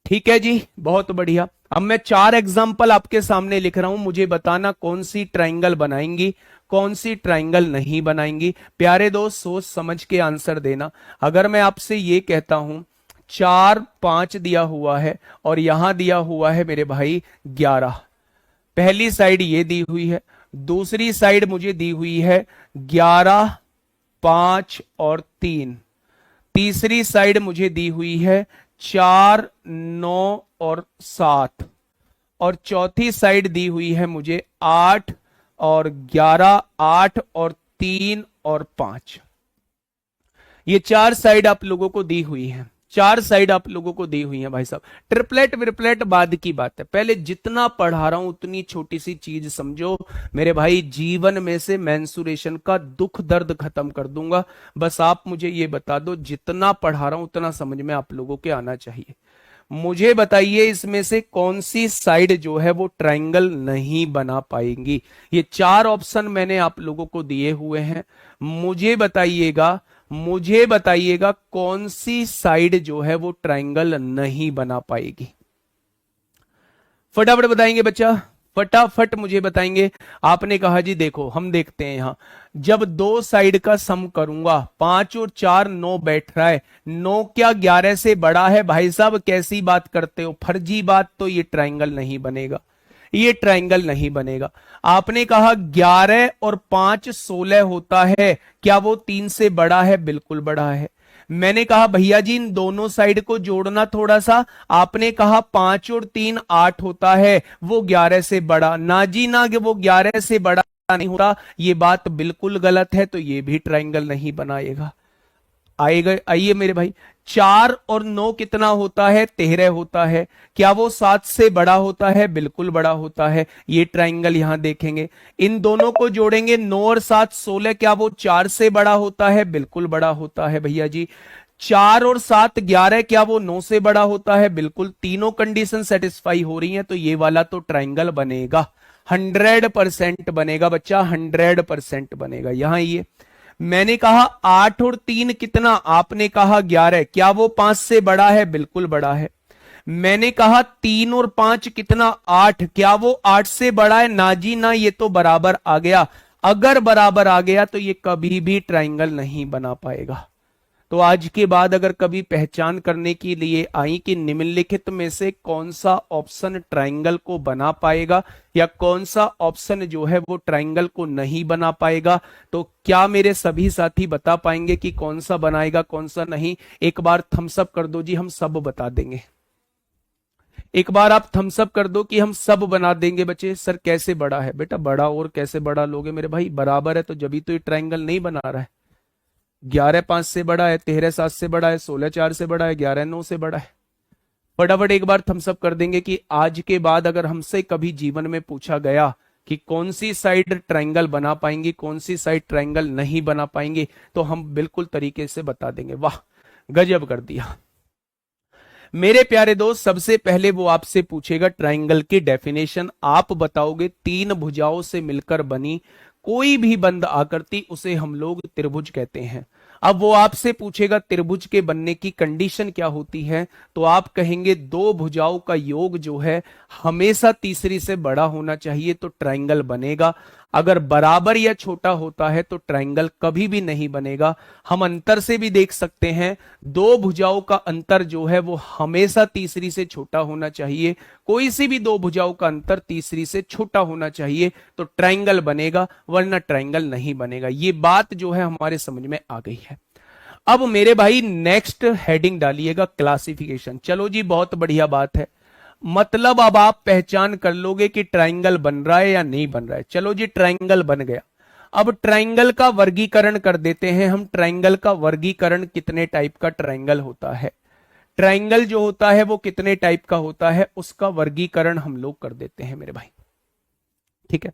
[SPEAKER 1] ठीक है जी, बहुत बढ़िया। अब मैं 4 एग्जाम्पल आपके सामने लिख रहा हूं, मुझे बताना कौन सी ट्राइंगल बनाएंगी, कौन सी ट्राइंगल नहीं बनाएंगी। प्यारे दोस्त सोच समझ के आंसर देना। अगर मैं आपसे ये कहता हूं 4 5 दिया हुआ है और यहां दिया हुआ है मेरे भाई 11, पहली साइड ये दी हुई है, दूसरी साइड मुझे दी हुई है 11 5 और 3, तीसरी साइड मुझे दी हुई है 4 9 और 7, और चौथी साइड दी हुई है मुझे 8 और 11, 8 और 3 और 5। ये 4 साइड आप लोगों को दी हुई है, 4 साइड आप लोगों को दी हुई है भाई साहब। ट्रिपलेट विपलेट बाद की बात है, पहले जितना पढ़ा रहा हूं उतनी छोटी सी चीज समझो मेरे भाई, जीवन में से मेंसुरेशन का दुख दर्द खत्म कर दूंगा। बस आप मुझे ये बता दो, जितना पढ़ा रहा हूं उतना समझ में आप लोगों के आना चाहिए। मुझे बताइए इसमें से कौन सी साइड जो है वो ट्राइंगल नहीं बना पाएंगी। ये 4 ऑप्शन मैंने आप लोगों को दिए हुए हैं, मुझे बताइएगा कौन सी साइड जो है वो ट्राइंगल नहीं बना पाएगी। फटाफट बताएंगे बच्चा, फटाफट मुझे बताएंगे। आपने कहा जी देखो हम देखते हैं यहां, जब 2 साइड का सम करूंगा 5 और 4 9 बैठ रहा है, 9 क्या 11 से बड़ा है? भाई साहब कैसी बात करते हो, फर्जी बात। तो ये ट्राइंगल नहीं बनेगा, ये ट्राइंगल नहीं बनेगा। आपने कहा 11 और 5 16 होता है, क्या वो 3 से बड़ा है? बिल्कुल बड़ा है। मैंने कहा भैया जी इन दोनों साइड को जोड़ना थोड़ा सा, आपने कहा 5 और 3 8 होता है, वो 11 से बड़ा ना जी ना, वो 11 से बड़ा नहीं होता। ये बात बिल्कुल गलत है, तो ये भी ट्राइंगल नहीं बनाएगा। आएगा, आइए मेरे भाई, 4 और 9 कितना होता है? 13 होता है, क्या वो 7 से बड़ा होता है? बिल्कुल बड़ा होता है। ये ट्राइंगल यहां देखेंगे, इन दोनों को जोड़ेंगे 9 और 7 16, क्या वो 4 से बड़ा होता है? बिल्कुल बड़ा होता है भैया जी। 4 और 7 11, क्या वो 9 से बड़ा होता है? बिल्कुल। तीनों कंडीशन सेटिस्फाई हो रही हैं, तो ये वाला तो ट्राइंगल बनेगा, 100% बनेगा बच्चा, 100% बनेगा। यहां ये मैंने कहा 8 और 3 कितना? आपने कहा 11, क्या वो 5 से बड़ा है? बिल्कुल बड़ा है। मैंने कहा 3 और 5 कितना? 8, क्या वो 8 से बड़ा है? ना जी ना, ये तो बराबर आ गया। अगर बराबर आ गया तो ये कभी भी ट्राइंगल नहीं बना पाएगा। तो आज के बाद अगर कभी पहचान करने के लिए आई कि निम्नलिखित में से कौन सा ऑप्शन ट्राइंगल को बना पाएगा या कौन सा ऑप्शन जो है वो ट्राइंगल को नहीं बना पाएगा, तो क्या मेरे सभी साथी बता पाएंगे कि कौन सा बनाएगा कौन सा नहीं? एक बार थम्स अप कर दो जी, हम सब बता देंगे। एक बार आप थम्स अप कर दो कि हम सब बना देंगे। बच्चे सर कैसे बड़ा है? बेटा बड़ा और कैसे बड़ा लोगे मेरे भाई, बराबर है तो जब तो ये ट्राइंगल नहीं बना रहा है। 11 5 से बड़ा है, 13 7 से बड़ा है, 16 4 से बड़ा है, 11 9 से बड़ा है। फटाफट एक बार थम्स अप कर देंगे कि आज के बाद अगर हमसे कभी जीवन में पूछा गया कि कौन सी साइड ट्राइंगल बना पाएंगी, कौन सी साइड ट्राइंगल नहीं बना पाएंगे, तो हम बिल्कुल तरीके से बता देंगे। वाह गजब कर दिया। मेरे प्यारे दोस्त, सबसे पहले वो आपसे पूछेगा ट्राइंगल की डेफिनेशन। आप बताओगे तीन भुजाओं से मिलकर बनी कोई भी बंद आकृति, उसे हम लोग त्रिभुज कहते हैं। अब वो आपसे पूछेगा त्रिभुज के बनने की कंडीशन क्या होती है, तो आप कहेंगे दो भुजाओं का योग जो है हमेशा तीसरी से बड़ा होना चाहिए तो ट्राइंगल बनेगा। अगर बराबर या छोटा होता है तो ट्राइंगल कभी भी नहीं बनेगा। हम अंतर से भी देख सकते हैं, दो भुजाओं का अंतर जो है वो हमेशा तीसरी से छोटा होना चाहिए। कोई सी भी दो भुजाओं का अंतर तीसरी से छोटा होना चाहिए तो ट्राइंगल बनेगा, वरना ट्राइंगल नहीं बनेगा। ये बात जो है हमारे समझ में आ गई है। अब मेरे भाई नेक्स्ट हेडिंग डालिएगा क्लासिफिकेशन। चलो जी, बहुत बढ़िया बात है। मतलब अब आप पहचान कर लोगे कि ट्राइंगल बन रहा है या नहीं बन रहा है। चलो जी, ट्राइंगल बन गया। अब ट्राइंगल का वर्गीकरण कर देते हैं हम। ट्राइंगल का वर्गीकरण कितने टाइप का ट्राइंगल होता है, ट्राइंगल जो होता है वो कितने टाइप का होता है, उसका वर्गीकरण हम लोग कर देते हैं मेरे भाई। ठीक है।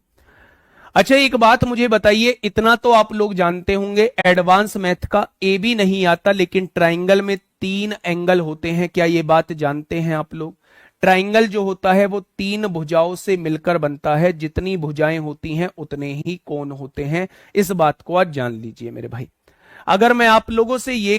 [SPEAKER 1] अच्छा, एक बात मुझे बताइए, इतना तो आप लोग जानते होंगे एडवांस मैथ का ए भी नहीं आता, लेकिन ट्राइंगल में तीन एंगल होते हैं। क्या ये बात जानते हैं आप लोग? ट्राइंगल जो होता है वो तीन भुजाओं से मिलकर बनता है। जितनी भुजाएं होती हैं उतने ही कोण होते हैं। इस बात को आज जान लीजिए मेरे भाई। अगर मैं आप लोगों से ये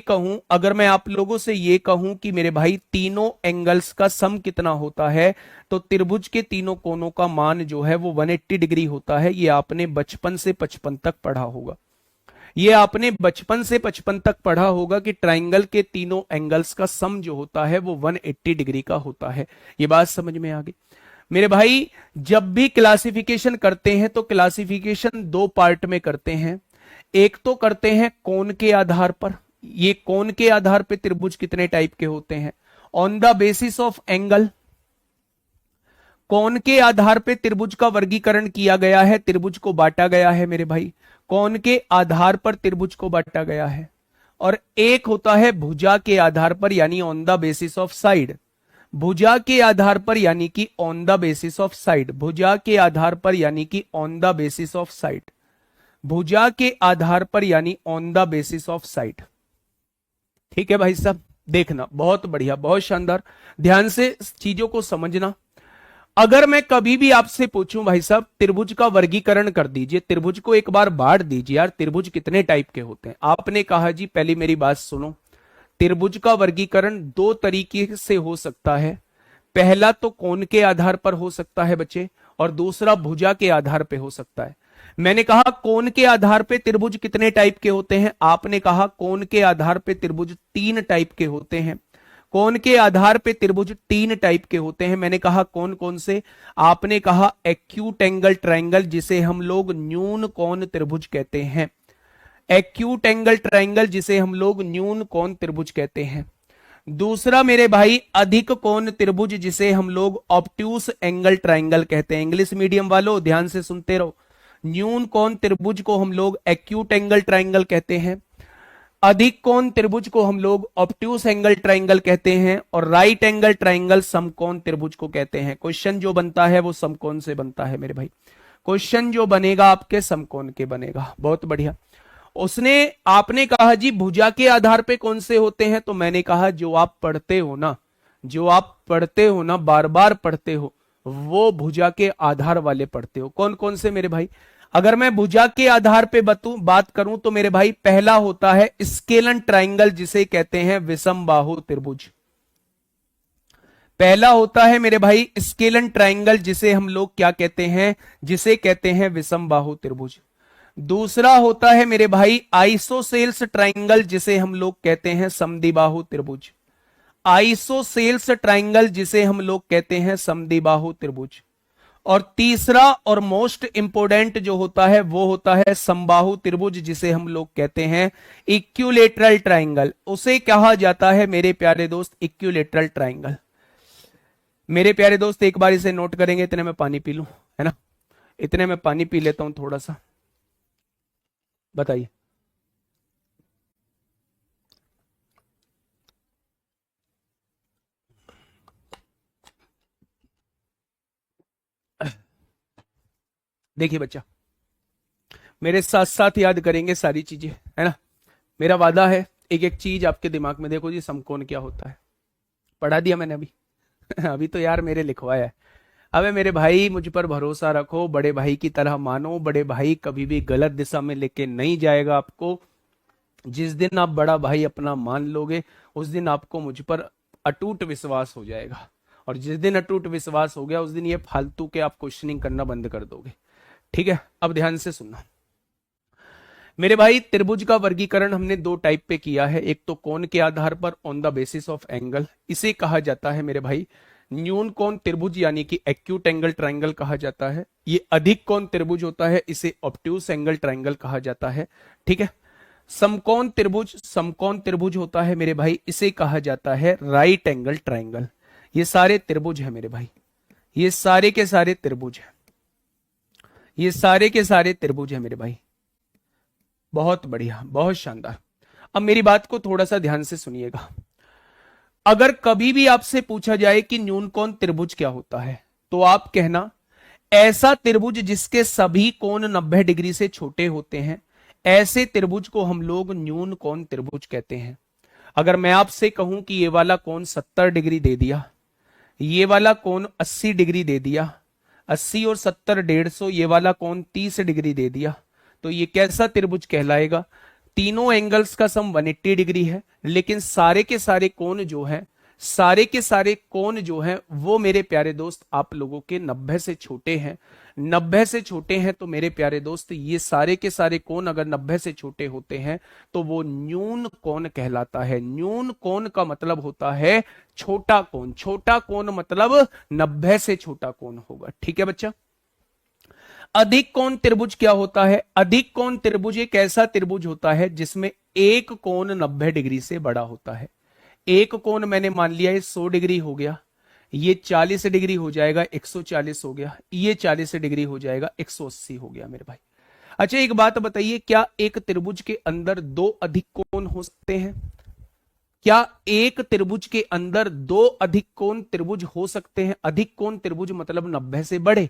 [SPEAKER 1] कहूं कि मेरे भाई तीनों एंगल्स का सम कितना होता है, तो त्रिभुज के तीनों कोणों का मान जो है वो 180 डिग्री होता है। ये आपने बचपन से 55 तक पढ़ा होगा। ये आपने बचपन से 55 तक पढ़ा होगा कि ट्राइंगल के तीनों एंगल्स का सम जो होता है वो 180 डिग्री का होता है। ये बात समझ में आ गई मेरे भाई। जब भी क्लासिफिकेशन करते हैं तो क्लासिफिकेशन दो पार्ट में करते हैं। एक तो करते हैं कोण के आधार पर। ये कोण के आधार पर त्रिभुज कितने टाइप के होते हैं, on the basis of angle. कोण के आधार पे त्रिभुज का वर्गीकरण किया गया है, त्रिभुज को बांटा गया है मेरे भाई। कोण के आधार पर त्रिभुज को बांटा गया है। और एक होता है भुजा के आधार पर, यानी on the basis of side. भुजा के आधार पर यानी कि on the basis of side. भुजा के आधार पर यानी कि on the basis of side. भुजा के आधार पर यानी on the basis of side. ठीक है भाई साहब, देखना, बहुत बढ़िया, बहुत शानदार। ध्यान से चीजों को समझना। अगर मैं कभी भी आपसे पूछूं भाई साहब त्रिभुज का वर्गीकरण कर दीजिए, त्रिभुज को एक बार बांट दीजिए यार, त्रिभुज कितने टाइप के होते हैं, आपने कहा जी पहले मेरी बात सुनो। त्रिभुज का वर्गीकरण दो तरीके से हो सकता है। पहला तो कोण के आधार पर हो सकता है बच्चे, और दूसरा भुजा के आधार पर हो सकता है। मैंने कहा कोण के आधार पे त्रिभुज कितने टाइप के होते हैं, आपने कहा कोण के आधार पे त्रिभुज तीन टाइप के होते हैं। कोण के आधार पे त्रिभुज तीन टाइप के होते हैं। मैंने कहा कौन कौन से, आपने कहा एक्यूट एंगल ट्राइंगल, जिसे हम लोग न्यून कोण त्रिभुज कहते हैं। एक्यूट एंगल ट्राइंगल जिसे हम लोग न्यून कोण त्रिभुज कहते हैं। दूसरा मेरे भाई अधिक कोण त्रिभुज, जिसे हम लोग ऑब्ट्यूस एंगल ट्राइंगल कहते हैं। इंग्लिश मीडियम वालों ध्यान से सुनते रहो। न्यून कोण त्रिभुज को हम लोग एक्यूट एंगल ट्राइंगल कहते हैं। अधिक कोण त्रिभुज को हम लोग ऑब्ट्यूस एंगल ट्राइंगल कहते हैं। और राइट एंगल ट्राइंगल समकोण त्रिभुज को कहते हैं। क्वेश्चन जो बनता है वो समकोण से बनता है मेरे भाई। क्वेश्चन जो बनेगा आपके समकोण के बनेगा। बहुत बढ़िया। आपने कहा जी भुजा के आधार पे कौन से होते हैं, तो मैंने कहा जो आप पढ़ते हो ना, जो आप पढ़ते हो ना, बार बार पढ़ते हो, वो भुजा के आधार वाले पढ़ते हो। कौन कौन से मेरे भाई? अगर मैं भुजा के आधार पे बात करूं तो मेरे भाई पहला होता है स्केलन ट्राइंगल, जिसे कहते हैं विषम बाहु त्रिभुज। पहला होता है मेरे भाई स्केलन ट्राइंगल, जिसे हम लोग क्या कहते हैं, जिसे कहते हैं विषम बाहु त्रिभुज। दूसरा होता है मेरे भाई आइसोसेल्स ट्राइंगल, जिसे हम लोग कहते हैं समद्विबाहु त्रिभुज। आइसोसेल्स ट्राइंगल, जिसे हम लोग कहते हैं समद्विबाहु त्रिभुज। और तीसरा और मोस्ट इंपोर्टेंट जो होता है वो होता है समबाहु त्रिभुज, जिसे हम लोग कहते हैं इक्विलेटरल ट्राइंगल। उसे कहा जाता है मेरे प्यारे दोस्त इक्विलेटरल ट्राइंगल। मेरे प्यारे दोस्त एक बार इसे नोट करेंगे। इतने में पानी पी लूं, है ना, इतने में पानी पी लेता हूं थोड़ा सा। बताइए। देखिए बच्चा, मेरे साथ साथ याद करेंगे सारी चीजें, है ना। मेरा वादा है एक एक चीज आपके दिमाग में। देखो जी समकोण क्या होता है, पढ़ा दिया मैंने अभी। अभी तो यार मेरे लिखवाया है। अबे मेरे भाई मुझ पर भरोसा रखो, बड़े भाई की तरह मानो, बड़े भाई कभी भी गलत दिशा में लेके नहीं जाएगा आपको। जिस दिन आप बड़ा भाई अपना मान लोगे उस दिन आपको मुझ पर अटूट विश्वास हो जाएगा, और जिस दिन अटूट विश्वास हो गया उस दिन ये फालतू के आप क्वेश्चनिंग करना बंद कर दोगे। ठीक है, अब ध्यान से सुनना मेरे भाई। त्रिभुज का वर्गीकरण हमने दो टाइप पे किया है, एक तो कोण के आधार पर on the basis of angle, इसे कहा जाता है मेरे भाई न्यून कोण त्रिभुज यानी कि एक्यूट एंगल ट्रायंगल कहा जाता है। ये अधिक कोण त्रिभुज होता है, इसे ऑब्ट्यूस एंगल ट्रायंगल कहा जाता है। ठीक है, समकोण त्रिभुज होता है मेरे भाई, इसे कहा जाता है राइट एंगल ट्रायंगल। ये सारे त्रिभुज है मेरे भाई, ये सारे के सारे त्रिभुज है, ये सारे के सारे त्रिभुज है मेरे भाई। बहुत बढ़िया, बहुत शानदार। अब मेरी बात को थोड़ा सा ध्यान से सुनिएगा। अगर कभी भी आपसे पूछा जाए कि न्यून कोण त्रिभुज क्या होता है, तो आप कहना ऐसा त्रिभुज जिसके सभी कोण 90 डिग्री से छोटे होते हैं, ऐसे त्रिभुज को हम लोग न्यून कोण त्रिभुज कहते हैं। अगर मैं आपसे कहूं कि ये वाला कोण 70 डिग्री दे दिया, ये वाला कोण 80 डिग्री दे दिया, 80 और 70 150, ये वाला कोण 30 डिग्री दे दिया, तो ये कैसा त्रिभुज कहलाएगा? तीनों एंगल्स का सम 180 डिग्री है, लेकिन सारे के सारे कोण जो है, सारे के सारे कोण जो है वो मेरे प्यारे दोस्त आप लोगों के 90 से छोटे हैं। 90 से छोटे हैं तो मेरे प्यारे दोस्त ये सारे के सारे कोण अगर 90 से छोटे होते हैं तो वो न्यून कोण कहलाता है। न्यून कोण का मतलब होता है छोटा कोण, छोटा कोण मतलब 90 से छोटा कोण होगा। ठीक है बच्चा। अधिक कोण त्रिभुज क्या होता है? अधिक कोण त्रिभुज एक ऐसा त्रिभुज होता है जिसमें एक कोण 90 डिग्री से बड़ा होता है। एक कोण मैंने मान लिया ये 100 डिग्री हो गया, ये 40 डिग्री हो जाएगा 140 हो गया, ये 40 डिग्री हो जाएगा 180 हो गया मेरे भाई। अच्छा एक बात बताइए, क्या एक त्रिभुज के अंदर दो अधिक कोण हो सकते हैं? क्या एक त्रिभुज के अंदर दो अधिक कोण त्रिभुज हो सकते हैं? अधिक कोण त्रिभुज मतलब 90 से बड़े।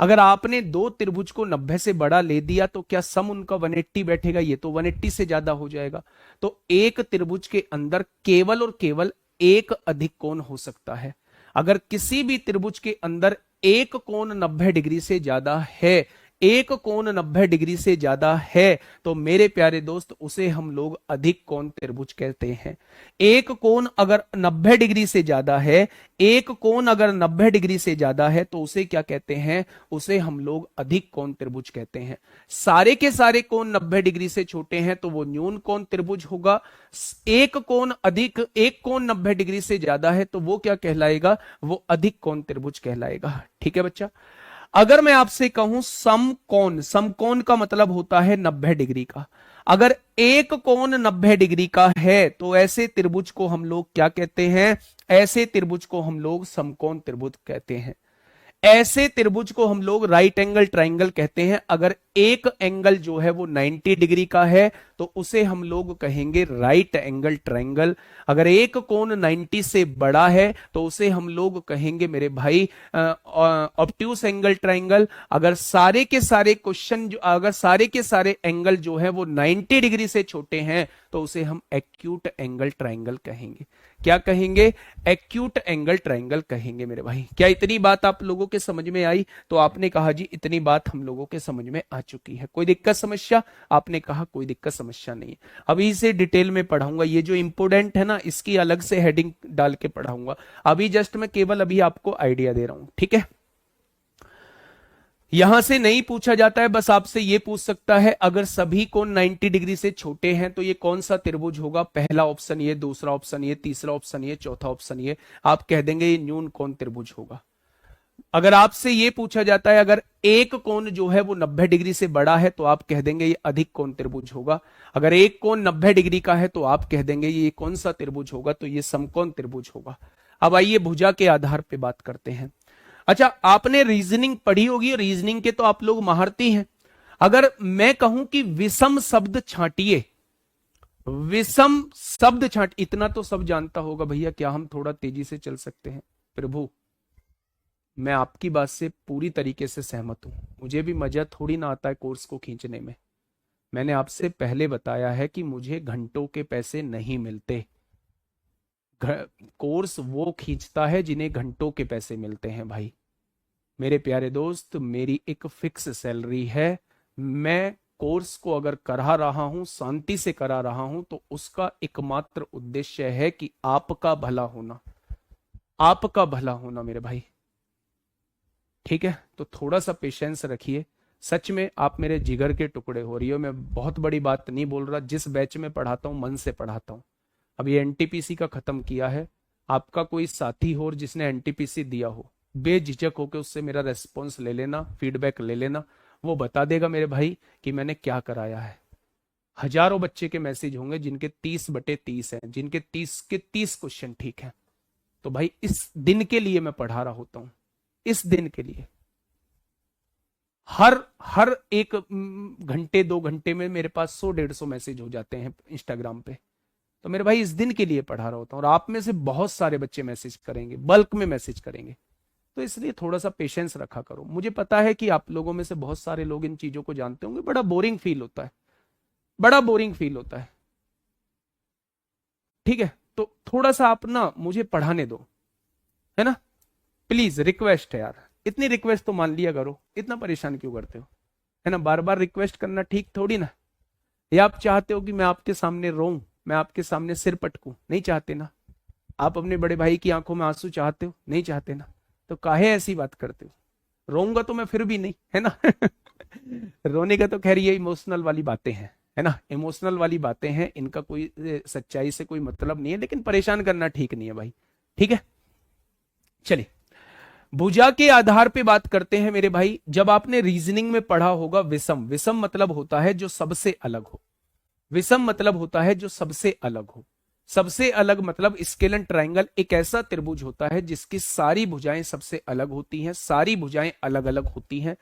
[SPEAKER 1] अगर आपने दो त्रिभुज को 90 से बड़ा ले दिया तो क्या सम उनका 180 बैठेगा? ये तो 180 से ज्यादा हो जाएगा। तो एक त्रिभुज के अंदर केवल और केवल एक अधिक कोण हो सकता है। अगर किसी भी त्रिभुज के अंदर एक कोण 90 डिग्री से ज्यादा है, एक कोण 90 डिग्री से ज्यादा है, तो मेरे प्यारे दोस्त उसे हम लोग अधिक कोण त्रिभुज कहते हैं। एक कोण अगर 90 डिग्री से ज्यादा है, एक कोण अगर 90 डिग्री से ज्यादा है तो उसे क्या कहते हैं? उसे हम लोग अधिक कोण त्रिभुज कहते हैं। सारे के सारे कोण 90 डिग्री से छोटे हैं तो वो न्यून कोण त्रिभुज होगा। एक कोण 90 डिग्री से ज्यादा है तो वो क्या कहलाएगा? वो अधिक कोण त्रिभुज कहलाएगा। ठीक है बच्चा। अगर मैं आपसे कहूं समकोण, समकोण का मतलब होता है 90 डिग्री का। अगर एक कोण 90 डिग्री का है तो ऐसे त्रिभुज को हम लोग क्या कहते हैं? ऐसे त्रिभुज को हम लोग समकोण त्रिभुज कहते हैं। ऐसे त्रिभुज को हम लोग राइट एंगल ट्रायंगल कहते हैं। अगर एक एंगल जो है वो 90 डिग्री का है तो उसे हम लोग कहेंगे राइट एंगल ट्रायंगल। अगर एक कोण 90 से बड़ा है तो उसे हम लोग कहेंगे मेरे भाई ऑब्ट्यूस एंगल ट्रायंगल। अगर सारे के सारे अगर सारे के सारे एंगल जो है वो 90 डिग्री से छोटे हैं तो उसे हम एक्यूट एंगल ट्रायंगल कहेंगे। क्या कहेंगे? एक्यूट एंगल ट्रायंगल कहेंगे मेरे भाई। क्या इतनी बात आप लोगों के समझ में आई? तो आपने कहा जी इतनी बात हम लोगों के समझ में आ चुकी है, कोई दिक्कत समस्या? आपने कहा कोई दिक्कत समस्या नहीं है। अभी इसे डिटेल में पढ़ाऊंगा, ये जो इंपोर्टेंट है ना इसकी अलग से हेडिंग डाल के पढ़ाऊंगा। अभी जस्ट मैं केवल अभी आपको आइडिया दे रहा हूं। ठीक है, यहां से नहीं पूछा जाता है, बस आपसे ये पूछ सकता है अगर सभी कोण 90 डिग्री से छोटे हैं तो ये कौन सा त्रिभुज होगा? पहला ऑप्शन ये, दूसरा ऑप्शन ये, तीसरा ऑप्शन ये, चौथा ऑप्शन ये। आप कह देंगे ये न्यून कोण त्रिभुज होगा। अगर आपसे ये पूछा जाता है अगर एक कोण जो है वो 90 डिग्री से बड़ा है तो आप कह देंगे ये अधिक कोण त्रिभुज होगा। अगर एक कोण 90 डिग्री का है तो आप कह देंगे ये कौन सा त्रिभुज होगा? तो ये समकोण त्रिभुज होगा। अब आइए भुजा के आधार पे बात करते हैं। अच्छा आपने रीजनिंग पढ़ी होगी, रीजनिंग के तो आप लोग महारती हैं। अगर मैं कहूं कि विषम शब्द छांटिए, विषम शब्द छांट, इतना तो सब जानता होगा भैया। क्या हम थोड़ा तेजी से चल सकते हैं? प्रभु मैं आपकी बात से पूरी तरीके से सहमत हूं। मुझे भी मजा थोड़ी ना आता है कोर्स को खींचने में। मैंने आपसे पहले बताया है कि मुझे घंटों के पैसे नहीं मिलते, कोर्स वो खींचता है जिन्हें घंटों के पैसे मिलते हैं भाई। मेरे प्यारे दोस्त, मेरी एक फिक्स सैलरी है। मैं कोर्स को अगर करा रहा हूं, शांति से करा रहा हूं, तो उसका एकमात्र उद्देश्य है कि आपका भला होना, आपका भला होना मेरे भाई। ठीक है, तो थोड़ा सा पेशेंस रखिए। सच में आप मेरे जिगर के टुकड़े हो रही हो। मैं बहुत बड़ी बात नहीं बोल रहा, जिस बैच में पढ़ाता हूं मन से पढ़ाता हूं। अब ये एनटीपीसी का खत्म किया है। आपका कोई साथी हो और जिसने एनटीपीसी दिया हो, बेझिझक होकर उससे मेरा रेस्पॉन्स ले लेना, फीडबैक ले लेना। वो बता देगा मेरे भाई कि मैंने क्या कराया है। हजारों बच्चे के मैसेज होंगे जिनके 30/30 हैं, जिनके 30 के 30 क्वेश्चन ठीक है। तो भाई इस दिन के लिए मैं पढ़ा रहा होता हूं, इस दिन के लिए। हर हर एक घंटे 2 घंटे में मेरे पास 100-150 मैसेज हो जाते हैं इंस्टाग्राम पे। तो मेरे भाई इस दिन के लिए पढ़ा रहा होता हूं, और आप में से बहुत सारे बच्चे मैसेज करेंगे, बल्क में मैसेज करेंगे। तो इसलिए थोड़ा सा पेशेंस रखा करो। मुझे पता है कि आप लोगों में से बहुत सारे लोग इन चीजों को जानते होंगे। बड़ा बोरिंग फील होता है, बड़ा बोरिंग फील होता है। ठीक है, तो थोड़ा सा आप ना मुझे पढ़ाने दो, है ना। प्लीज रिक्वेस्ट है यार, इतनी रिक्वेस्ट तो मान लिया करो। इतना परेशान क्यों करते हो, है ना। बार बार रिक्वेस्ट करना ठीक थोड़ी ना। या आप चाहते हो कि मैं आपके सामने रोऊं, मैं आपके सामने सिर पटकूं? नहीं चाहते ना। आप अपने बड़े भाई की आंखों में आंसू चाहते हो? नहीं चाहते ना। तो काहे ऐसी बात करते हो? रोऊंगा तो मैं फिर भी नहीं, है ना। रोने का तो खैर ये इमोशनल वाली बातें हैं, है ना। इमोशनल वाली बातें हैं, इनका कोई सच्चाई से कोई मतलब नहीं है, लेकिन परेशान करना ठीक नहीं है भाई। ठीक है, चलिए भुजा के आधार पे बात करते हैं मेरे भाई। जब आपने रीजनिंग में पढ़ा होगा विषम, विषम मतलब होता है जो सबसे अलग हो। विषम मतलब होता है जो सबसे अलग हो। सबसे अलग मतलब स्केलन ट्रायंगल एक ऐसा त्रिभुज होता है जिसकी सारी भुजाएं सबसे अलग होती हैं, सारी भुजाएं अलग अलग होती हैं।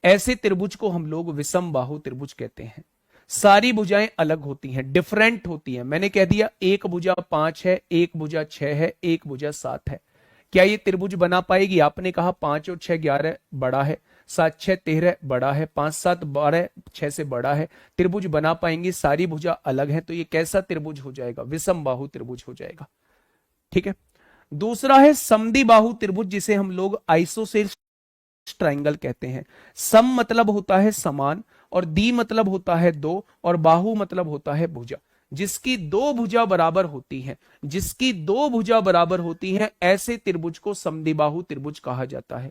[SPEAKER 1] ऐसे त्रिभुज को हम लोग विषम बाहु त्रिभुज कहते हैं। सारी भुजाएं अलग होती हैं, डिफरेंट होती हैं। मैंने कह दिया एक भुजा 5 है, एक भुजा 6 है, एक भुजा 7 है। क्या ये त्रिभुज बना पाएगी? आपने कहा 5 और 6 11 बड़ा है, 7 6 13 बड़ा है, 5 7 12 6 से बड़ा है। त्रिभुज बना पाएंगे? सारी भुजा अलग है, तो ये कैसा त्रिभुज हो जाएगा? विषम बाहु त्रिभुज हो जाएगा। ठीक है। दूसरा है समद्वि बाहु त्रिभुज, जिसे हम लोग आइसोसेल्स ट्राइंगल कहते हैं। सम मतलब होता है समान, और दी मतलब होता है दो, और बाहु मतलब होता है भुजा। जिसकी दो भुजा बराबर होती हैं, जिसकी दो भुजा बराबर होती हैं, ऐसे त्रिभुज को समद्विबाहु त्रिभुज कहा जाता है।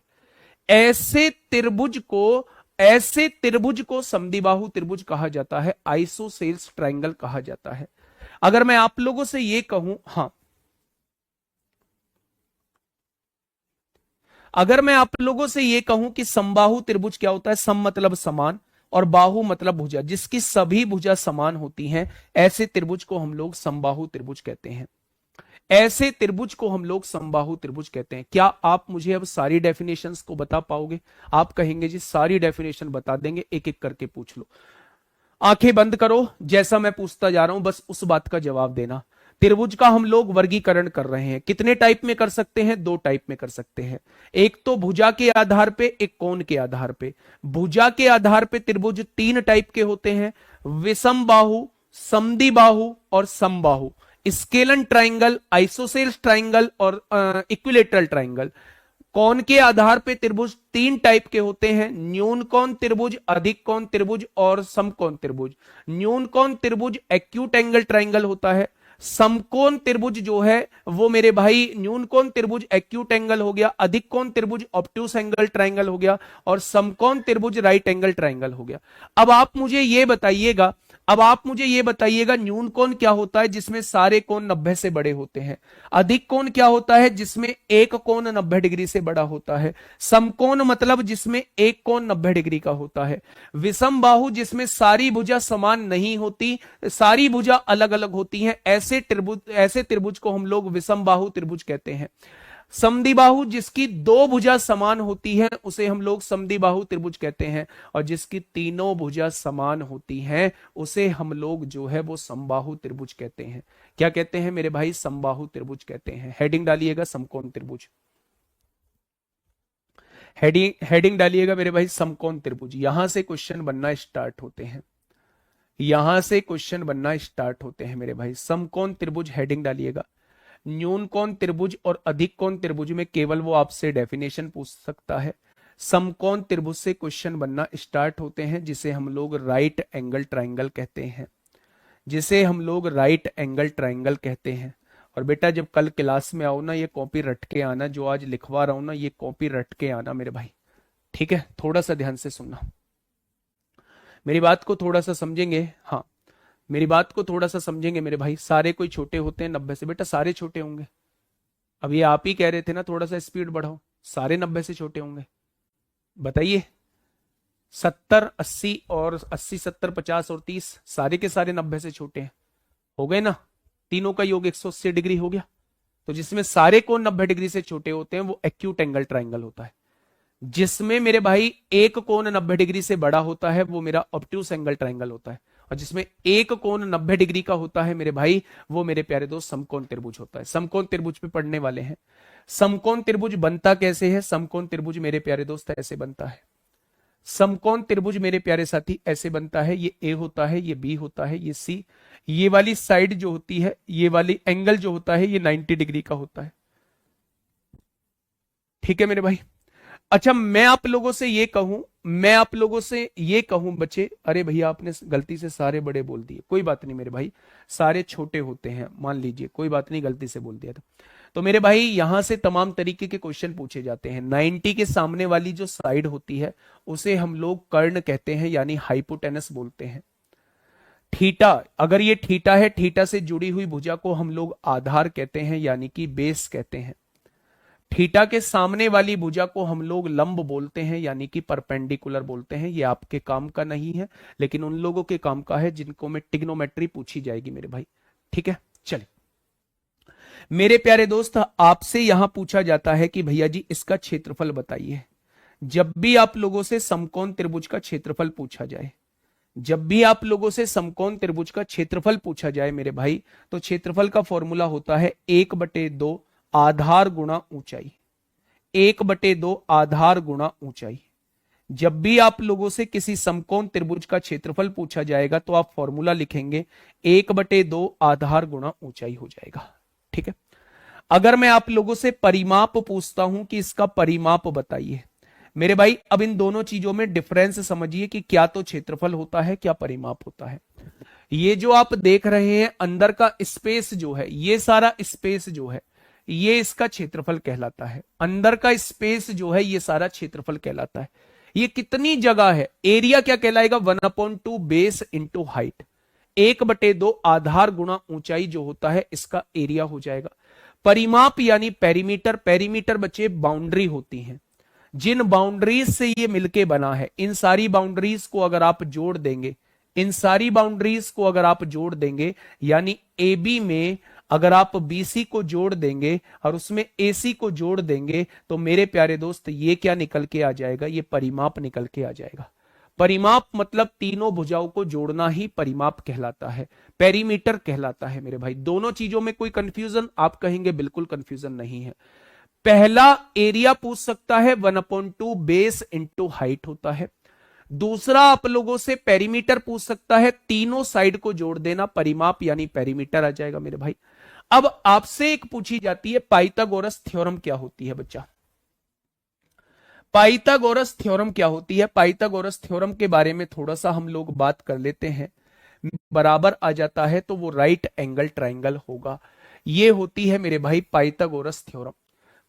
[SPEAKER 1] ऐसे त्रिभुज को, ऐसे त्रिभुज को समद्विबाहु त्रिभुज कहा जाता है, आइसोसेल्स ट्राइंगल कहा जाता है। अगर मैं आप लोगों से यह कहूं, हाँ, अगर मैं आप लोगों से यह कहूं कि समबाहु त्रिभुज क्या होता है? सम मतलब समान और बाहु मतलब भुजा, जिसकी सभी भुजा समान होती हैं, ऐसे त्रिभुज को हम लोग समबाहु त्रिभुज कहते हैं। ऐसे त्रिभुज को हम लोग समबाहु त्रिभुज कहते हैं। क्या आप मुझे अब सारी डेफिनेशंस को बता पाओगे? आप कहेंगे जी सारी डेफिनेशन बता देंगे, एक एक करके पूछ लो। आंखें बंद करो, जैसा मैं पूछता जा रहा हूं बस उस बात का जवाब देना। त्रिभुज का हम लोग वर्गीकरण कर रहे हैं। कितने टाइप में कर सकते हैं? 2 टाइप में कर सकते हैं। एक तो भुजा के आधार पे, एक कोण के आधार पे। भुजा के आधार पे त्रिभुज 3 टाइप के होते हैं, विषम बाहु, समद्विबाहु और समबाहु। स्केलन ट्राइंगल, आइसोसेल्स ट्राइंगल और इक्विलेटरल ट्राइंगल। कोण के आधार पे त्रिभुज 3 टाइप के होते हैं, न्यून कोण त्रिभुज, अधिक कोण त्रिभुज और समकोण त्रिभुज। न्यून कोण त्रिभुज एक्यूट एंगल ट्राइंगल होता है। समकोण त्रिभुज जो है वो मेरे भाई न्यून कोण त्रिभुज एक्यूट एंगल हो गया, अधिक कोण त्रिभुज ऑब्ट्यूस एंगल ट्राइंगल हो गया, और समकोण त्रिभुज राइट एंगल ट्राइंगल हो गया। अब आप मुझे ये बताइएगा, अब आप मुझे ये बताइएगा न्यून कोण क्या होता है? जिसमें सारे कोण 90 से बड़े होते हैं। अधिक कोण क्या होता है? जिसमें एक कोण 90 डिग्री से बड़ा होता है। समकोण मतलब जिसमें एक कोण 90 डिग्री का होता है। विषम बाहु जिसमें सारी भुजा समान नहीं होती, सारी भुजा अलग अलग होती हैं, ऐसे त्रिभुज को हम लोग विषम बाहु त्रिभुज कहते हैं। समद्विबाहु जिसकी दो भुजा समान होती है उसे हम लोग समद्विबाहु त्रिभुज कहते हैं, और जिसकी तीनों भुजा समान होती हैं उसे हम लोग जो है वो समबाहु त्रिभुज कहते हैं। क्या कहते हैं मेरे भाई? समबाहु त्रिभुज कहते हैं। हेडिंग डालिएगा समकोण त्रिभुज, हेडिंग डालिएगा मेरे भाई समकोण त्रिभुज। यहां से क्वेश्चन बनना स्टार्ट होते हैं, यहां से क्वेश्चन बनना स्टार्ट होते हैं मेरे भाई। समकोण त्रिभुज हेडिंग डालिएगा। न्यून कोण त्रिभुज और अधिक कोण त्रिभुज में केवल वो आपसे डेफिनेशन पूछ सकता है। समकोण त्रिभुज से क्वेश्चन बनना स्टार्ट होते हैं, जिसे हम लोग राइट एंगल ट्राइंगल कहते हैं, जिसे हम लोग राइट एंगल ट्राइंगल कहते हैं। और बेटा जब कल क्लास में आओ ना, ये कॉपी रट के आना, जो आज लिखवा रहा हूं ना ये कॉपी रट के आना मेरे भाई, ठीक है? थोड़ा सा ध्यान से सुनना, मेरी बात को थोड़ा सा समझेंगे। हाँ, मेरी बात को थोड़ा सा समझेंगे मेरे भाई। सारे कोई छोटे होते हैं 90 से? बेटा सारे छोटे होंगे। अब ये आप ही कह रहे थे ना थोड़ा सा स्पीड बढ़ाओ, सारे 90 से छोटे होंगे? बताइए। 70 80 और 80 70 50 और 30 सारे के सारे 90 से छोटे हैं, हो गए ना? तीनों का योग 180 डिग्री हो गया। तो जिसमें सारे कोण 90 डिग्री से छोटे होते हैं वो एक्यूट एंगल ट्राइंगल होता है। जिसमें मेरे भाई एक कोण 90 डिग्री से बड़ा होता है वो मेरा ऑब्ट्यूस एंगल ट्राइंगल होता है। और जिसमें एक कोण 90 डिग्री का होता है मेरे भाई, वो मेरे प्यारे दोस्त समकोण त्रिभुज होता है। समकोण त्रिभुज पे पढ़ने वाले हैं। समकोण त्रिभुज बनता कैसे है? समकोण त्रिभुज मेरे प्यारे दोस्त ऐसे बनता है। समकोण त्रिभुज मेरे प्यारे साथी ऐसे बनता है। ये ए होता है, ये बी होता है, ये सी। ये वाली साइड जो होती है, ये वाली एंगल जो होता है, ये 90 डिग्री का होता है। ठीक है मेरे भाई? अच्छा, मैं आप लोगों से ये कहूं बच्चे, अरे भैया आपने गलती से सारे बड़े बोल दिए, कोई बात नहीं मेरे भाई, सारे छोटे होते हैं मान लीजिए, कोई बात नहीं, गलती से बोल दिया था। तो मेरे भाई यहां से तमाम तरीके के क्वेश्चन पूछे जाते हैं। 90 के सामने वाली जो साइड होती है उसे हम लोग कर्ण कहते हैं, यानी हाइपोटेनस बोलते हैं। थीटा, अगर ये थीटा है, थीटा से जुड़ी हुई भुजा को हम लोग आधार कहते हैं, यानी कि बेस कहते हैं। थीटा के सामने वाली भुजा को हम लोग लंब बोलते हैं, यानी कि परपेंडिकुलर बोलते हैं। ये आपके काम का नहीं है, लेकिन उन लोगों के काम का है जिनको में ट्रिग्नोमेट्री पूछी जाएगी मेरे भाई। ठीक है, चलिए मेरे प्यारे दोस्त, आपसे यहां पूछा जाता है कि भैया जी इसका क्षेत्रफल बताइए। जब भी आप लोगों से समकोण त्रिभुज का क्षेत्रफल पूछा जाए, जब भी आप लोगों से समकोण त्रिभुज का क्षेत्रफल पूछा जाए मेरे भाई, तो क्षेत्रफल का फॉर्मूला होता है 1/2 आधार गुणा ऊंचाई। 1/2 आधार गुणा ऊंचाई। जब भी आप लोगों से किसी समकोण त्रिभुज का क्षेत्रफल पूछा जाएगा तो आप फॉर्मूला लिखेंगे 1/2 आधार गुणा ऊंचाई हो जाएगा। ठीक है? अगर मैं आप लोगों से परिमाप पूछता हूं कि इसका परिमाप बताइए मेरे भाई, अब इन दोनों चीजों में डिफरेंस समझिए कि क्या तो क्षेत्रफल होता है, क्या परिमाप होता है। ये जो आप देख रहे हैं अंदर का स्पेस जो है, ये सारा स्पेस जो है, ये इसका क्षेत्रफल कहलाता है। अंदर का स्पेस जो है ये सारा क्षेत्रफल कहलाता है। ये कितनी जगह है, एरिया क्या कहलाएगा? 1/2 बेस इंटू हाइट। 1/2 आधार गुणा ऊंचाई जो होता है इसका एरिया हो जाएगा। परिमाप यानी पेरीमीटर। पेरीमीटर बच्चे बाउंड्री होती हैं, जिन बाउंड्रीज से ये मिलके बना है, इन सारी बाउंड्रीज को अगर आप जोड़ देंगे, इन सारी बाउंड्रीज को अगर आप जोड़ देंगे, यानी ए बी में अगर आप बीसी को जोड़ देंगे और उसमें एसी को जोड़ देंगे, तो मेरे प्यारे दोस्त ये क्या निकल के आ जाएगा? ये परिमाप निकल के आ जाएगा। परिमाप मतलब तीनों भुजाओं को जोड़ना ही परिमाप कहलाता है, पेरीमीटर कहलाता है मेरे भाई। दोनों चीजों में कोई कंफ्यूजन? आप कहेंगे बिल्कुल कंफ्यूजन नहीं है। पहला एरिया पूछ सकता है, 1/2 बेस इंटू हाइट होता है। दूसरा आप लोगों से पेरीमीटर पूछ सकता है, तीनों साइड को जोड़ देना, परिमाप यानी पेरीमीटर आ जाएगा मेरे भाई। अब आपसे एक पूछी जाती है, पाइथागोरस थ्योरम क्या होती है बच्चा? पाइथागोरस थ्योरम क्या होती है? पाइथागोरस थ्योरम के बारे में थोड़ा सा हम लोग बात कर लेते हैं। बराबर आ जाता है तो वो राइट एंगल ट्राइंगल होगा। ये होती है मेरे भाई पाइथागोरस थ्योरम।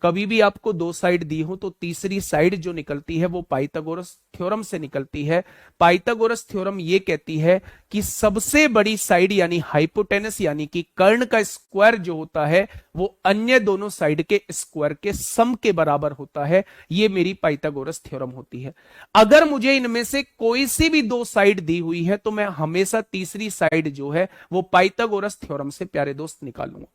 [SPEAKER 1] कभी भी आपको दो साइड दी हो तो तीसरी साइड जो निकलती है वो पाइथागोरस थ्योरम से निकलती है। पाइथागोरस थ्योरम ये कहती है कि सबसे बड़ी साइड यानी हाइपोटेनस यानी कि कर्ण का स्क्वायर जो होता है वो अन्य दोनों साइड के स्क्वायर के सम के बराबर होता है। ये मेरी पाइथागोरस थ्योरम होती है। अगर मुझे इनमें से कोई सी भी दो साइड दी हुई है तो मैं हमेशा तीसरी साइड जो है वो पाइथागोरस थ्योरम से प्यारे दोस्त निकालूंगा।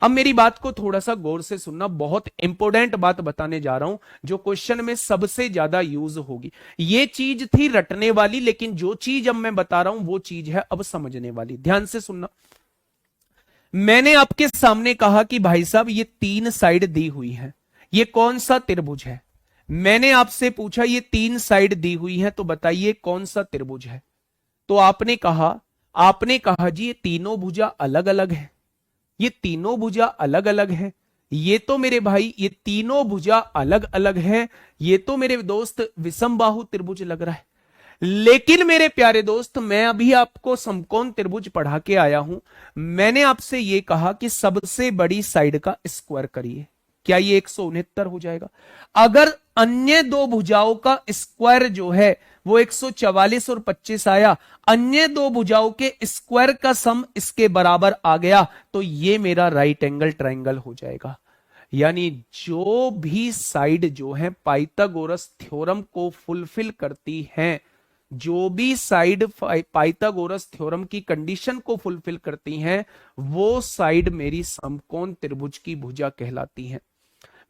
[SPEAKER 1] अब मेरी बात को थोड़ा सा गौर से सुनना, बहुत इंपॉर्टेंट बात बताने जा रहा हूं जो क्वेश्चन में सबसे ज्यादा यूज होगी। ये चीज थी रटने वाली, लेकिन जो चीज अब मैं बता रहा हूं वो चीज है अब समझने वाली। ध्यान से सुनना। मैंने आपके सामने कहा कि भाई साहब ये तीन साइड दी हुई है, ये कौन सा त्रिभुज है? मैंने आपसे पूछा ये तीन साइड दी हुई है तो बताइए कौन सा त्रिभुज है? तो आपने कहा जी ये तीनों भुजा अलग अलग है। ये तीनों भुजा अलग अलग है। ये तो मेरे भाई ये तीनों भुजा अलग अलग है। ये तो मेरे दोस्त विषम बाहु त्रिभुज लग रहा है। लेकिन मेरे प्यारे दोस्त, मैं अभी आपको समकोण त्रिभुज पढ़ा के आया हूं। मैंने आपसे यह कहा कि सबसे बड़ी साइड का स्क्वायर करिए। क्या ये 169 हो जाएगा? अगर अन्य दो भुजाओं का स्क्वायर जो है वो 144 और 25 आया, अन्य दो भुजाओं के स्क्वायर का सम इसके बराबर आ गया, तो ये मेरा राइट एंगल ट्राइंगल हो जाएगा। यानी जो भी साइड जो है पाइथागोरस थ्योरम को फुलफिल करती हैं, जो भी साइड पाइथागोरस थ्योरम की कंडीशन को फुलफिल करती हैं, वो साइड मेरी समकोण त्रिभुज की भुजा कहलाती हैं।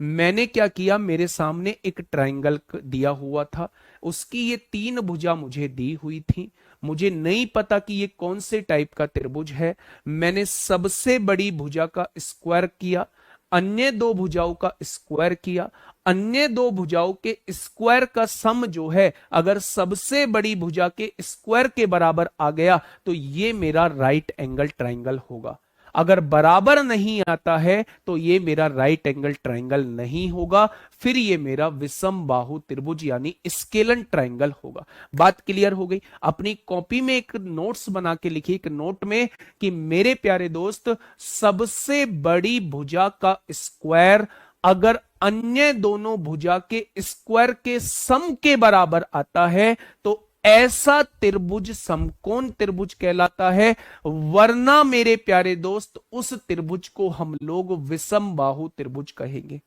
[SPEAKER 1] मैंने क्या किया, मेरे सामने एक ट्रायंगल दिया हुआ था, उसकी ये तीन भुजा मुझे दी हुई थी। मुझे नहीं पता कि ये कौन से टाइप का त्रिभुज है। मैंने सबसे बड़ी भुजा का स्क्वायर किया, अन्य दो भुजाओं का स्क्वायर किया। अन्य दो भुजाओं के स्क्वायर का सम जो है अगर सबसे बड़ी भुजा के स्क्वायर के बराबर आ गया, तो ये मेरा राइट एंगल ट्रायंगल होगा। अगर बराबर नहीं आता है तो ये मेरा राइट एंगल ट्रायंगल नहीं होगा, फिर ये मेरा विषम बाहु त्रिभुज यानी स्केलन ट्रायंगल होगा। बात क्लियर हो गई? अपनी कॉपी में एक नोट्स बना के लिखिए, एक नोट में, कि मेरे प्यारे दोस्त, सबसे बड़ी भुजा का स्क्वायर अगर अन्य दोनों भुजा के स्क्वायर के सम के बराबर आता है, तो ऐसा त्रिभुज समकोण त्रिभुज कहलाता है। वरना मेरे प्यारे दोस्त, उस त्रिभुज को हम लोग विषम बाहु त्रिभुज कहेंगे।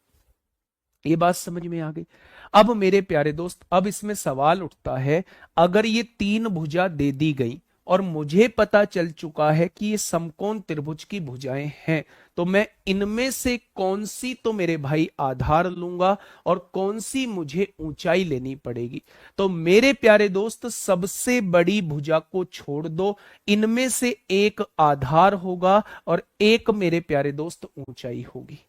[SPEAKER 1] ये बात समझ में आ गई? अब मेरे प्यारे दोस्त, अब इसमें सवाल उठता है, अगर ये तीन भुजा दे दी गई और मुझे पता चल चुका है कि ये समकोण त्रिभुज की भुजाएं हैं, तो मैं इनमें से कौन सी तो मेरे भाई आधार लूंगा और कौन सी मुझे ऊंचाई लेनी पड़ेगी? तो मेरे प्यारे दोस्त, सबसे बड़ी भुजा को छोड़ दो, इनमें से एक आधार होगा और एक मेरे प्यारे दोस्त ऊंचाई होगी।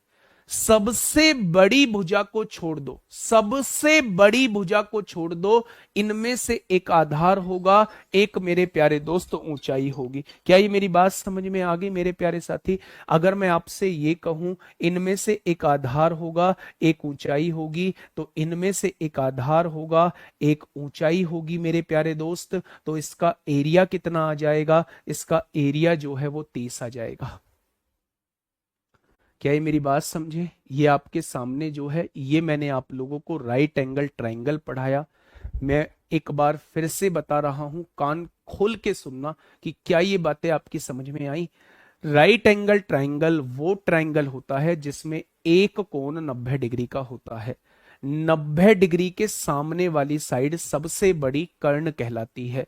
[SPEAKER 1] सबसे बड़ी भुजा को छोड़ दो, सबसे बड़ी भुजा को छोड़ दो, इनमें से एक आधार होगा, एक मेरे प्यारे दोस्त ऊंचाई होगी। क्या ये मेरी बात समझ में आ गई मेरे प्यारे साथी? अगर मैं आपसे ये कहूं इनमें से एक आधार होगा, एक ऊंचाई होगी, तो इनमें से एक आधार होगा, एक ऊंचाई होगी मेरे प्यारे दोस्त, तो इसका एरिया कितना आ जाएगा? इसका एरिया जो है वो 30 आ जाएगा। क्या ये मेरी बात समझे? ये आपके सामने जो है, ये मैंने आप लोगों को राइट एंगल ट्रायंगल पढ़ाया। मैं एक बार फिर से बता रहा हूं, कान खोल के सुनना कि क्या ये बातें आपकी समझ में आई। राइट एंगल ट्रायंगल वो ट्रायंगल होता है जिसमें एक कोण 90 डिग्री का होता है। 90 डिग्री के सामने वाली साइड सबसे बड़ी कर्ण कहलाती है।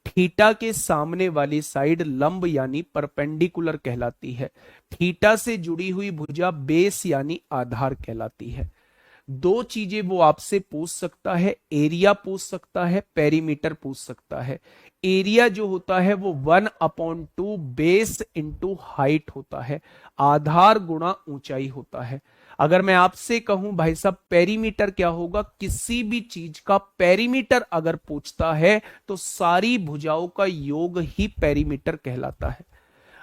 [SPEAKER 1] थीटा के सामने वाली साइड लंब यानी परपेंडिकुलर कहलाती है। थीटा से जुड़ी हुई भुजा बेस यानी आधार कहलाती है। दो चीजें वो आपसे पूछ सकता है, एरिया पूछ सकता है, पेरीमीटर पूछ सकता है। एरिया जो होता है वो 1/2 बेस इंटू हाइट होता है, आधार गुणा ऊंचाई होता है। अगर मैं आपसे कहूं भाई साहब पेरीमीटर क्या होगा, किसी भी चीज का पेरीमीटर अगर पूछता है तो सारी भुजाओं का योग ही पेरीमीटर कहलाता है।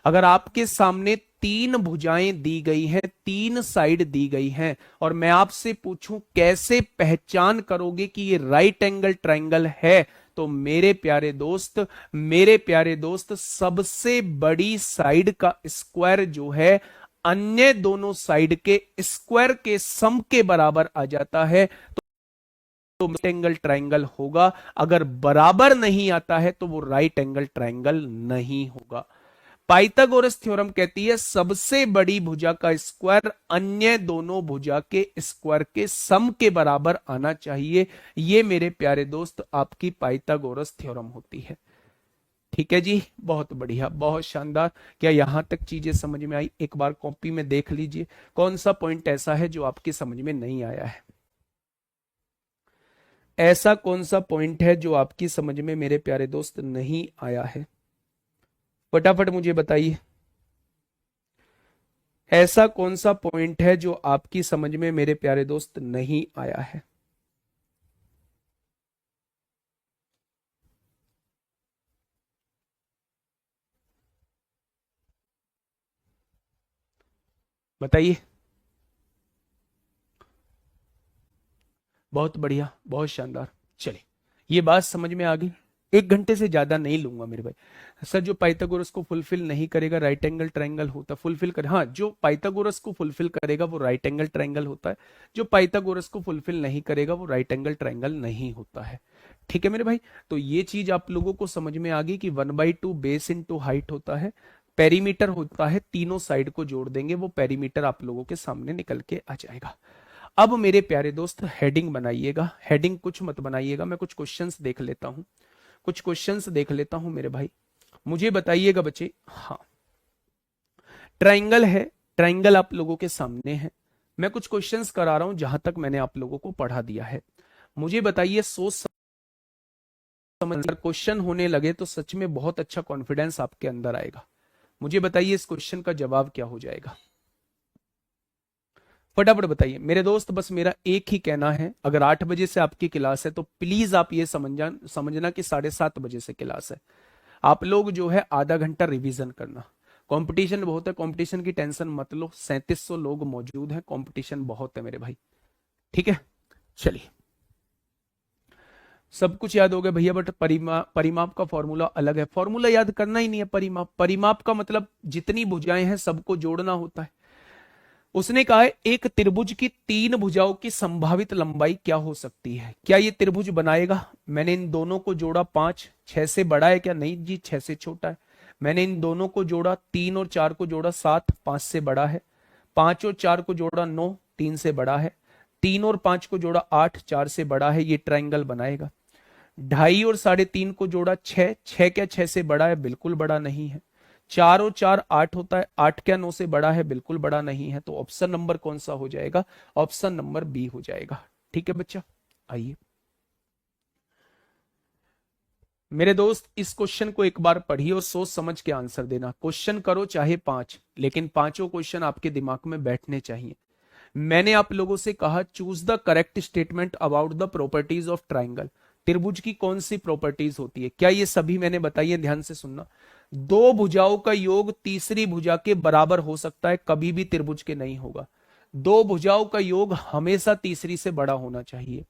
[SPEAKER 1] अगर आपके सामने तीन भुजाएं दी गई हैं, तीन साइड दी गई हैं, और मैं आपसे पूछूं कैसे पहचान करोगे कि ये राइट एंगल ट्रायंगल है, तो मेरे प्यारे दोस्त, मेरे प्यारे दोस्त, सबसे बड़ी साइड का स्क्वायर जो है अन्य दोनों साइड के स्क्वायर के सम के बराबर आ जाता है, तो राइट एंगल ट्रायंगल होगा। अगर बराबर नहीं आता है तो वो राइट एंगल ट्रायंगल नहीं होगा। पाइथागोरस थ्योरम कहती है सबसे बड़ी भुजा का स्क्वायर अन्य दोनों भुजा के स्क्वायर के सम के बराबर आना चाहिए। ये मेरे प्यारे दोस्त आपकी पाइथागोरस थ्योरम होती है। ठीक है जी, बहुत बढ़िया, बहुत शानदार। क्या यहां तक चीजें समझ में आई? एक बार कॉपी में देख लीजिए कौन सा पॉइंट ऐसा है जो आपकी समझ में नहीं आया है। ऐसा कौन सा पॉइंट है जो आपकी समझ में मेरे प्यारे दोस्त नहीं आया है? फटाफट मुझे बताइए, ऐसा कौन सा पॉइंट है जो आपकी समझ में मेरे प्यारे दोस्त नहीं आया है? बताइए। बहुत बढ़िया, बहुत शानदार। चलिए, ये बात समझ में आ गई। 1 घंटे से ज्यादा नहीं लूंगा मेरे भाई। सर, जो पाइथागोरस को फुलफिल नहीं करेगा राइट एंगल ट्रायंगल होता, फुलफिल कर, हाँ, जो पाइथागोरस को फुलफिल करेगा वो राइट एंगल ट्रायंगल होता है। जो पाइथागोरस को फुलफिल नहीं करेगा वो राइट एंगल ट्रायंगल नहीं होता है। ठीक है मेरे भाई। तो ये चीज आप लोगों को समझ में आ गई कि 1/2 बेस इंटू हाइट होता है। पेरीमीटर होता है, तीनों साइड को जोड़ देंगे वो पेरीमीटर आप लोगों के सामने निकल के आ जाएगा। अब मेरे प्यारे दोस्त हेडिंग बनाइएगा। हेडिंग कुछ मत बनाइएगा, मैं कुछ क्वेश्चंस देख लेता हूं। कुछ क्वेश्चंस देख लेता हूं मेरे भाई, मुझे बताइएगा बच्चे। हाँ, ट्राइंगल है, ट्राइंगल आप लोगों के सामने है। मैं कुछ क्वेश्चंस करा रहा हूं जहां तक मैंने आप लोगों को पढ़ा दिया है। मुझे बताइए, सोच समझ क्वेश्चन होने लगे तो सच में बहुत अच्छा कॉन्फिडेंस आपके अंदर आएगा। मुझे बताइए इस क्वेश्चन का जवाब क्या हो जाएगा, फटाफट बताइए मेरे दोस्त। बस मेरा एक ही कहना है, अगर 8 बजे से आपकी क्लास है तो प्लीज आप ये समझना कि 7:30 बजे से क्लास है। आप लोग जो है आधा घंटा रिवीजन करना। कंपटीशन बहुत है, कंपटीशन की टेंशन मत लो, 3700 लोग मौजूद हैं, कंपटीशन बहुत है मेरे भाई। ठीक है, चलिए। सब कुछ याद हो गया भैया, बट परिमाप का फॉर्मूला अलग है। फॉर्मूला याद करना ही नहीं है। परिमाप का मतलब जितनी भुजाएं हैं सबको जोड़ना होता है। उसने कहा है एक त्रिभुज की 3 भुजाओं की संभावित लंबाई क्या हो सकती है। क्या ये त्रिभुज बनाएगा? मैंने इन दोनों को जोड़ा 5, 6 से बड़ा है क्या? नहीं जी, 6 से छोटा है। मैंने इन दोनों को जोड़ा 3 और 4 को जोड़ा 7, 5 से बड़ा है। 5 और 4 को जोड़ा 9, 3 से बड़ा है। 3 और 5 को जोड़ा 8, 4 से बड़ा है। ये ट्राइंगल बनाएगा। 2.5 और 3.5 को जोड़ा 6, 6 क्या 6 से बड़ा है? बिल्कुल बड़ा नहीं है। 4 और 4 8 होता है, 8 क्या 9 से बड़ा है? बिल्कुल बड़ा नहीं है। तो ऑप्शन नंबर कौन सा हो जाएगा? ऑप्शन नंबर बी हो जाएगा। ठीक है बच्चा, आइए मेरे दोस्त, इस क्वेश्चन को एक बार पढ़िए और सोच समझ के आंसर देना। क्वेश्चन करो चाहे 5, लेकिन पांचों क्वेश्चन आपके दिमाग में बैठने चाहिए। मैंने आप लोगों से कहा choose the correct statement about the properties of triangle. त्रिभुज की कौन सी प्रॉपर्टीज होती है? क्या ये सभी मैंने बताइए? ध्यान से सुनना। दो भुजाओं का योग तीसरी भुजा के बराबर हो सकता है, कभी भी त्रिभुज के नहीं होगा। दो भुजाओं का योग हमेशा तीसरी से बड़ा होना चाहिए।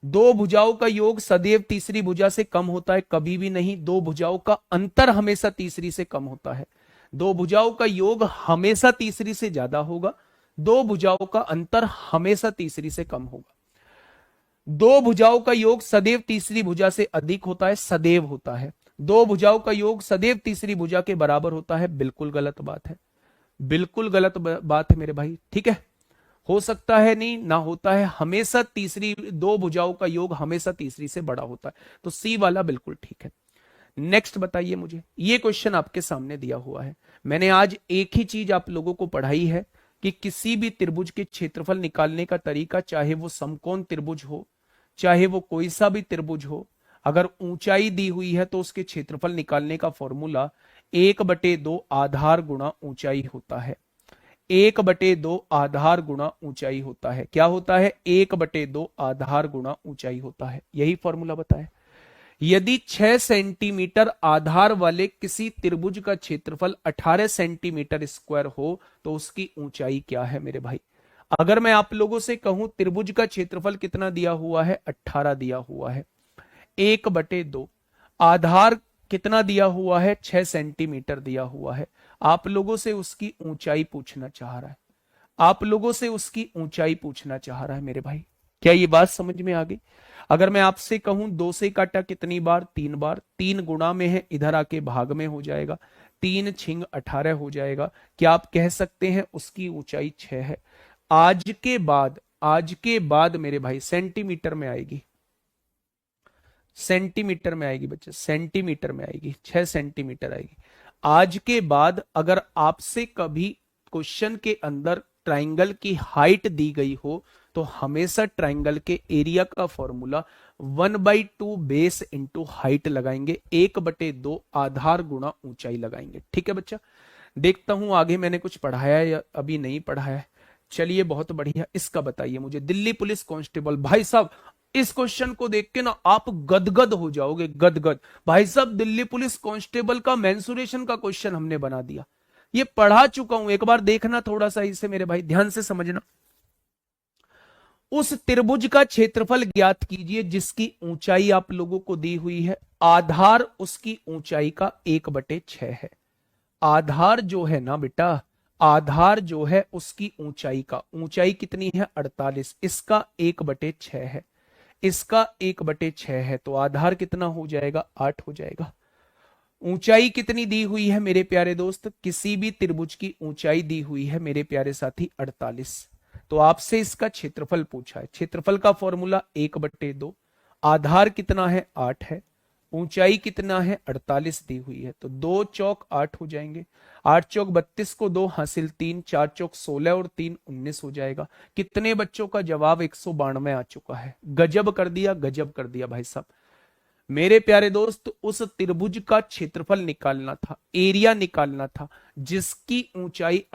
[SPEAKER 1] दो भुजाओं का योग सदैव तीसरी भुजा से कम होता है, कभी भी नहीं। दो भुजाओं का अंतर हमेशा तीसरी से कम होता है। दो भुजाओं का योग हमेशा तीसरी से ज्यादा होगा। दो भुजाओं का अंतर हमेशा तीसरी से कम होगा। दो भुजाओं का योग सदैव तीसरी भुजा से अधिक होता है, सदैव होता है। दो भुजाओं का योग सदैव तीसरी भुजा के बराबर होता है, बिल्कुल गलत बात है। बिल्कुल गलत बात है मेरे भाई। ठीक है, हो सकता है नहीं ना होता है, हमेशा तीसरी, दो भुजाओं का योग हमेशा तीसरी से बड़ा होता है। तो सी वाला बिल्कुल ठीक है। नेक्स्ट बताइए मुझे, ये क्वेश्चन आपके सामने दिया हुआ है। मैंने आज एक ही चीज आप लोगों को पढ़ाई है कि किसी भी त्रिभुज के क्षेत्रफल निकालने का तरीका, चाहे वो समकोण त्रिभुज हो, चाहे वो कोई सा भी त्रिभुज हो, अगर ऊंचाई दी हुई है तो उसके क्षेत्रफल निकालने का फॉर्मूला 1/2 आधार गुणा ऊंचाई होता है। 1/2 आधार गुणा ऊंचाई होता है। क्या होता है? 1/2 आधार गुणा ऊंचाई होता है। यही फॉर्मूला बताया। यदि 6 सेंटीमीटर आधार वाले किसी त्रिभुज का क्षेत्रफल 18 सेंटीमीटर स्क्वायर हो तो उसकी ऊंचाई क्या है मेरे भाई? अगर मैं आप लोगों से कहूं त्रिभुज का क्षेत्रफल कितना दिया हुआ है? 18 दिया हुआ है। 1/2 आधार कितना दिया हुआ है? 6 सेंटीमीटर दिया हुआ है। आप लोगों से उसकी ऊंचाई पूछना चाह रहा है। आप लोगों से उसकी ऊंचाई पूछना चाह रहा है मेरे भाई। क्या ये बात समझ में आ गई? अगर मैं आपसे कहूं 2 से काटा कितनी बार? 3 बार। 3 गुणा में है, इधर आके भाग में हो जाएगा। 3 छिंग 18 हो जाएगा। क्या आप कह सकते हैं उसकी ऊंचाई 6 है? आज के बाद मेरे भाई सेंटीमीटर में आएगी, सेंटीमीटर में आएगी बच्चे, सेंटीमीटर में आएगी, 6 सेंटीमीटर आएगी। आज के बाद अगर आपसे कभी क्वेश्चन के अंदर ट्राइंगल की हाइट दी गई हो तो हमेशा ट्राइंगल के एरिया का फॉर्मूला 1/2 बेस इंटू हाइट लगाएंगे, 1/2 आधार गुणा ऊंचाई लगाएंगे। ठीक है बच्चा, देखता हूं आगे मैंने कुछ पढ़ाया या अभी नहीं पढ़ाया है। चलिए बहुत बढ़िया, इसका बताइए मुझे। दिल्ली पुलिस कांस्टेबल, भाई साहब इस क्वेश्चन को देख के ना आप गदगद हो जाओगे, गदगद। भाई साहब दिल्ली पुलिस कांस्टेबल का मेंसुरेशन का क्वेश्चन हमने बना दिया। ये पढ़ा चुका हूं, एक बार देखना थोड़ा सा इसे मेरे भाई, ध्यान से समझना। उस त्रिभुज का क्षेत्रफल ज्ञात कीजिए जिसकी ऊंचाई आप लोगों को दी हुई है, आधार उसकी ऊंचाई का 1/6 है। आधार जो है ना बेटा, आधार जो है उसकी ऊंचाई का, ऊंचाई कितनी है 48, इसका 1/6 है, इसका 1/6 है, तो आधार कितना हो जाएगा 8 हो जाएगा। ऊंचाई कितनी दी हुई है मेरे प्यारे दोस्त, किसी भी त्रिभुज की ऊंचाई दी हुई है मेरे प्यारे साथी 48। तो आपसे इसका क्षेत्रफल पूछा है, क्षेत्रफल का फॉर्मूला 1/2, आधार कितना है 8 है, ऊंचाई कितना है 48 दी हुई है, तो 2 चौक 8 हो जाएंगे, 8 चौक 32 को 2 हासिल 3, 4 चौक 16 और 3 19 हो जाएगा। कितने बच्चों का जवाब 192 आ चुका है। गजब कर दिया, गजब कर दिया भाई साहब। मेरे प्यारे दोस्त, उस त्रिभुज का क्षेत्रफल निकालना था, एरिया निकालना था, जिसकी ऊंचाई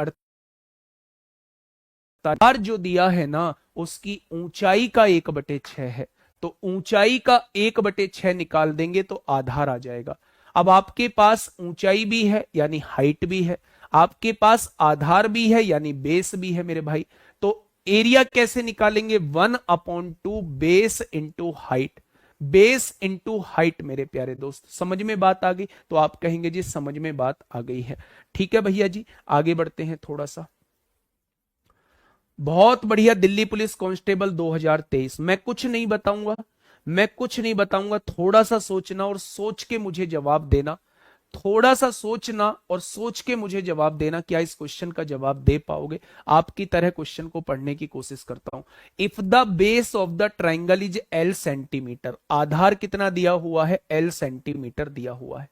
[SPEAKER 1] 48 जो दिया है ना, उसकी ऊंचाई का 1/6 है, तो ऊंचाई का 1/6 निकाल देंगे तो आधार आ जाएगा। अब आपके पास ऊंचाई भी है यानी हाइट भी है, आपके पास आधार भी है यानी बेस भी है मेरे भाई, तो एरिया कैसे निकालेंगे, 1/2 base into height, base into height मेरे प्यारे दोस्त। समझ में बात आ गई, तो आप कहेंगे जी समझ में बात आ गई है। ठीक है भैया जी, आगे बढ़ते हैं थोड़ा सा। बहुत बढ़िया, दिल्ली पुलिस कांस्टेबल 2023। मैं कुछ नहीं बताऊंगा, मैं कुछ नहीं बताऊंगा, थोड़ा सा सोचना और सोच के मुझे जवाब देना, थोड़ा सा सोचना और सोच के मुझे जवाब देना। क्या इस क्वेश्चन का जवाब दे पाओगे? आपकी तरह क्वेश्चन को पढ़ने की कोशिश करता हूं। If the base of the triangle is L centimetre, आधार कितना दिया हुआ है, L सेंटीमीटर दिया हुआ है,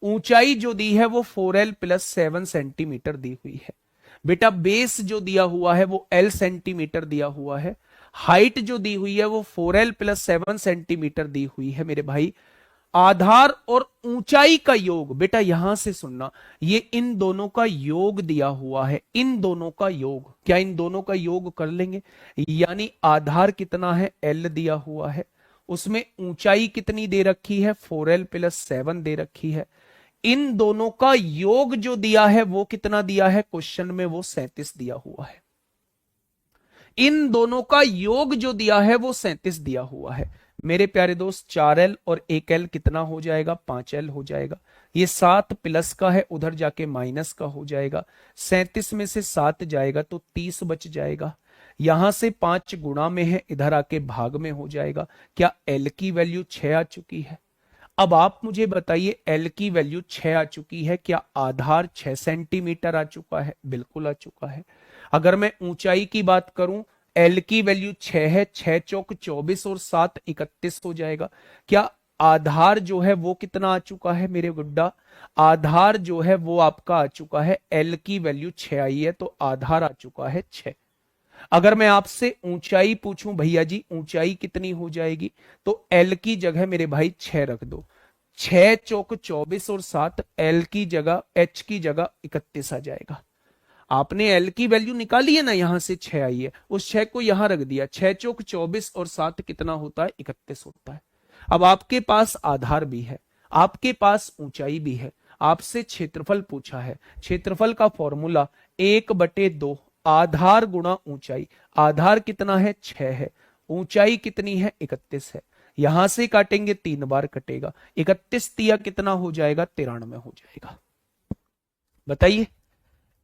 [SPEAKER 1] ऊंचाई जो दी है वो 4L + 7 सेंटीमीटर दी हुई है। बेटा बेस जो दिया हुआ है वो L सेंटीमीटर दिया हुआ है, हाइट जो दी हुई है वो 4L + 7 सेंटीमीटर दी हुई है मेरे भाई। आधार और ऊंचाई का योग, बेटा यहां से सुनना, ये इन दोनों का योग दिया हुआ है, इन दोनों का योग, क्या इन दोनों का योग कर लेंगे, यानी आधार कितना है L दिया हुआ है, उसमें ऊंचाई कितनी दे रखी है 4L + 7 दे रखी है, इन दोनों का योग जो दिया है वो कितना दिया है क्वेश्चन में, वो 37 दिया हुआ है। इन दोनों का योग जो दिया है वो 37 दिया हुआ है मेरे प्यारे दोस्त। 4L और 1L कितना हो जाएगा, 5L हो जाएगा। ये 7 प्लस का है, उधर जाके माइनस का हो जाएगा, 37 में से 7 जाएगा तो 30 बच जाएगा। यहां से 5 गुणा में है, इधर आके भाग में हो जाएगा। क्या L की वैल्यू 6 आ चुकी है? अब आप मुझे बताइए, L की वैल्यू 6 आ चुकी है, क्या आधार 6 सेंटीमीटर आ चुका है? बिल्कुल आ चुका है। अगर मैं ऊंचाई की बात करूं, L की वैल्यू 6 है, 6 चौक 24 और 7 31 हो जाएगा। क्या आधार जो है वो कितना आ चुका है मेरे गुड्डा? आधार जो है वो आपका आ चुका है, L की वैल्यू 6 आई है तो आधार आ चुका है 6। अगर मैं आपसे ऊंचाई पूछूं, भैया जी ऊंचाई कितनी हो जाएगी, तो L की जगह मेरे भाई 6 रख दो, 6 चौक 24 और 7, L की जगह H की जगह 31 आ जाएगा। आपने L की वैल्यू निकाली है ना, यहां से 6 आई है, उस 6 को यहां रख दिया, 6 चौक 24 और 7 कितना होता है, 31 होता है। अब आपके पास आधार भी है, आपके पास ऊंचाई भी है, आपसे क्षेत्रफल पूछा है। क्षेत्रफल का फॉर्मूला 1/2 आधार गुणा ऊंचाई, आधार कितना है 6 है, ऊंचाई कितनी है 31 है, यहां से काटेंगे 3 बार कटेगा, 31 तिया कितना हो जाएगा, 93 हो जाएगा। बताइए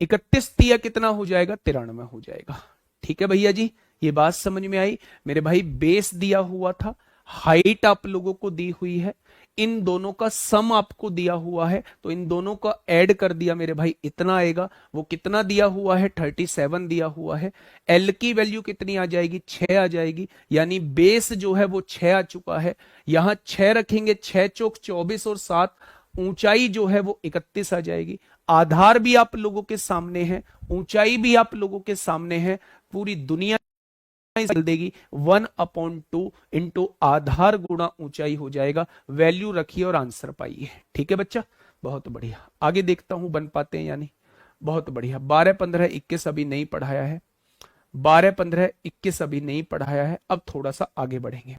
[SPEAKER 1] 31 तिया कितना हो जाएगा, 93 हो जाएगा। ठीक है भैया जी, ये बात समझ में आई मेरे भाई। बेस दिया हुआ था, हाइट आप लोगों को दी हुई है, इन दोनों का सम आपको दिया हुआ है, तो इन दोनों का ऐड कर दिया मेरे भाई, इतना आएगा। वो कितना दिया हुआ है, 37 दिया हुआ है। L की वैल्यू कितनी आ जाएगी, 6 आ जाएगी, यानी बेस जो है वो 6 आ चुका है। यहां 6 रखेंगे, 6 चौक 24 और 7, ऊंचाई जो है वो 31 आ जाएगी। आधार भी आप लोगों के सामने है, ऊंचाई भी आप लोगों के सामने है, पूरी दुनिया चल देगी। 1/2 इंटू आधार गुणा ऊंचाई हो जाएगा। वैल्यू रखिए और आंसर पाइए। ठीक है बच्चा, बहुत बढ़िया। आगे देखता हूं बन पाते हैं यानी। बहुत बढ़िया। 12, 15, 21 अभी नहीं पढ़ाया है, 12, 15, 21 अभी नहीं पढ़ाया है। अब थोड़ा सा आगे बढ़ेंगे।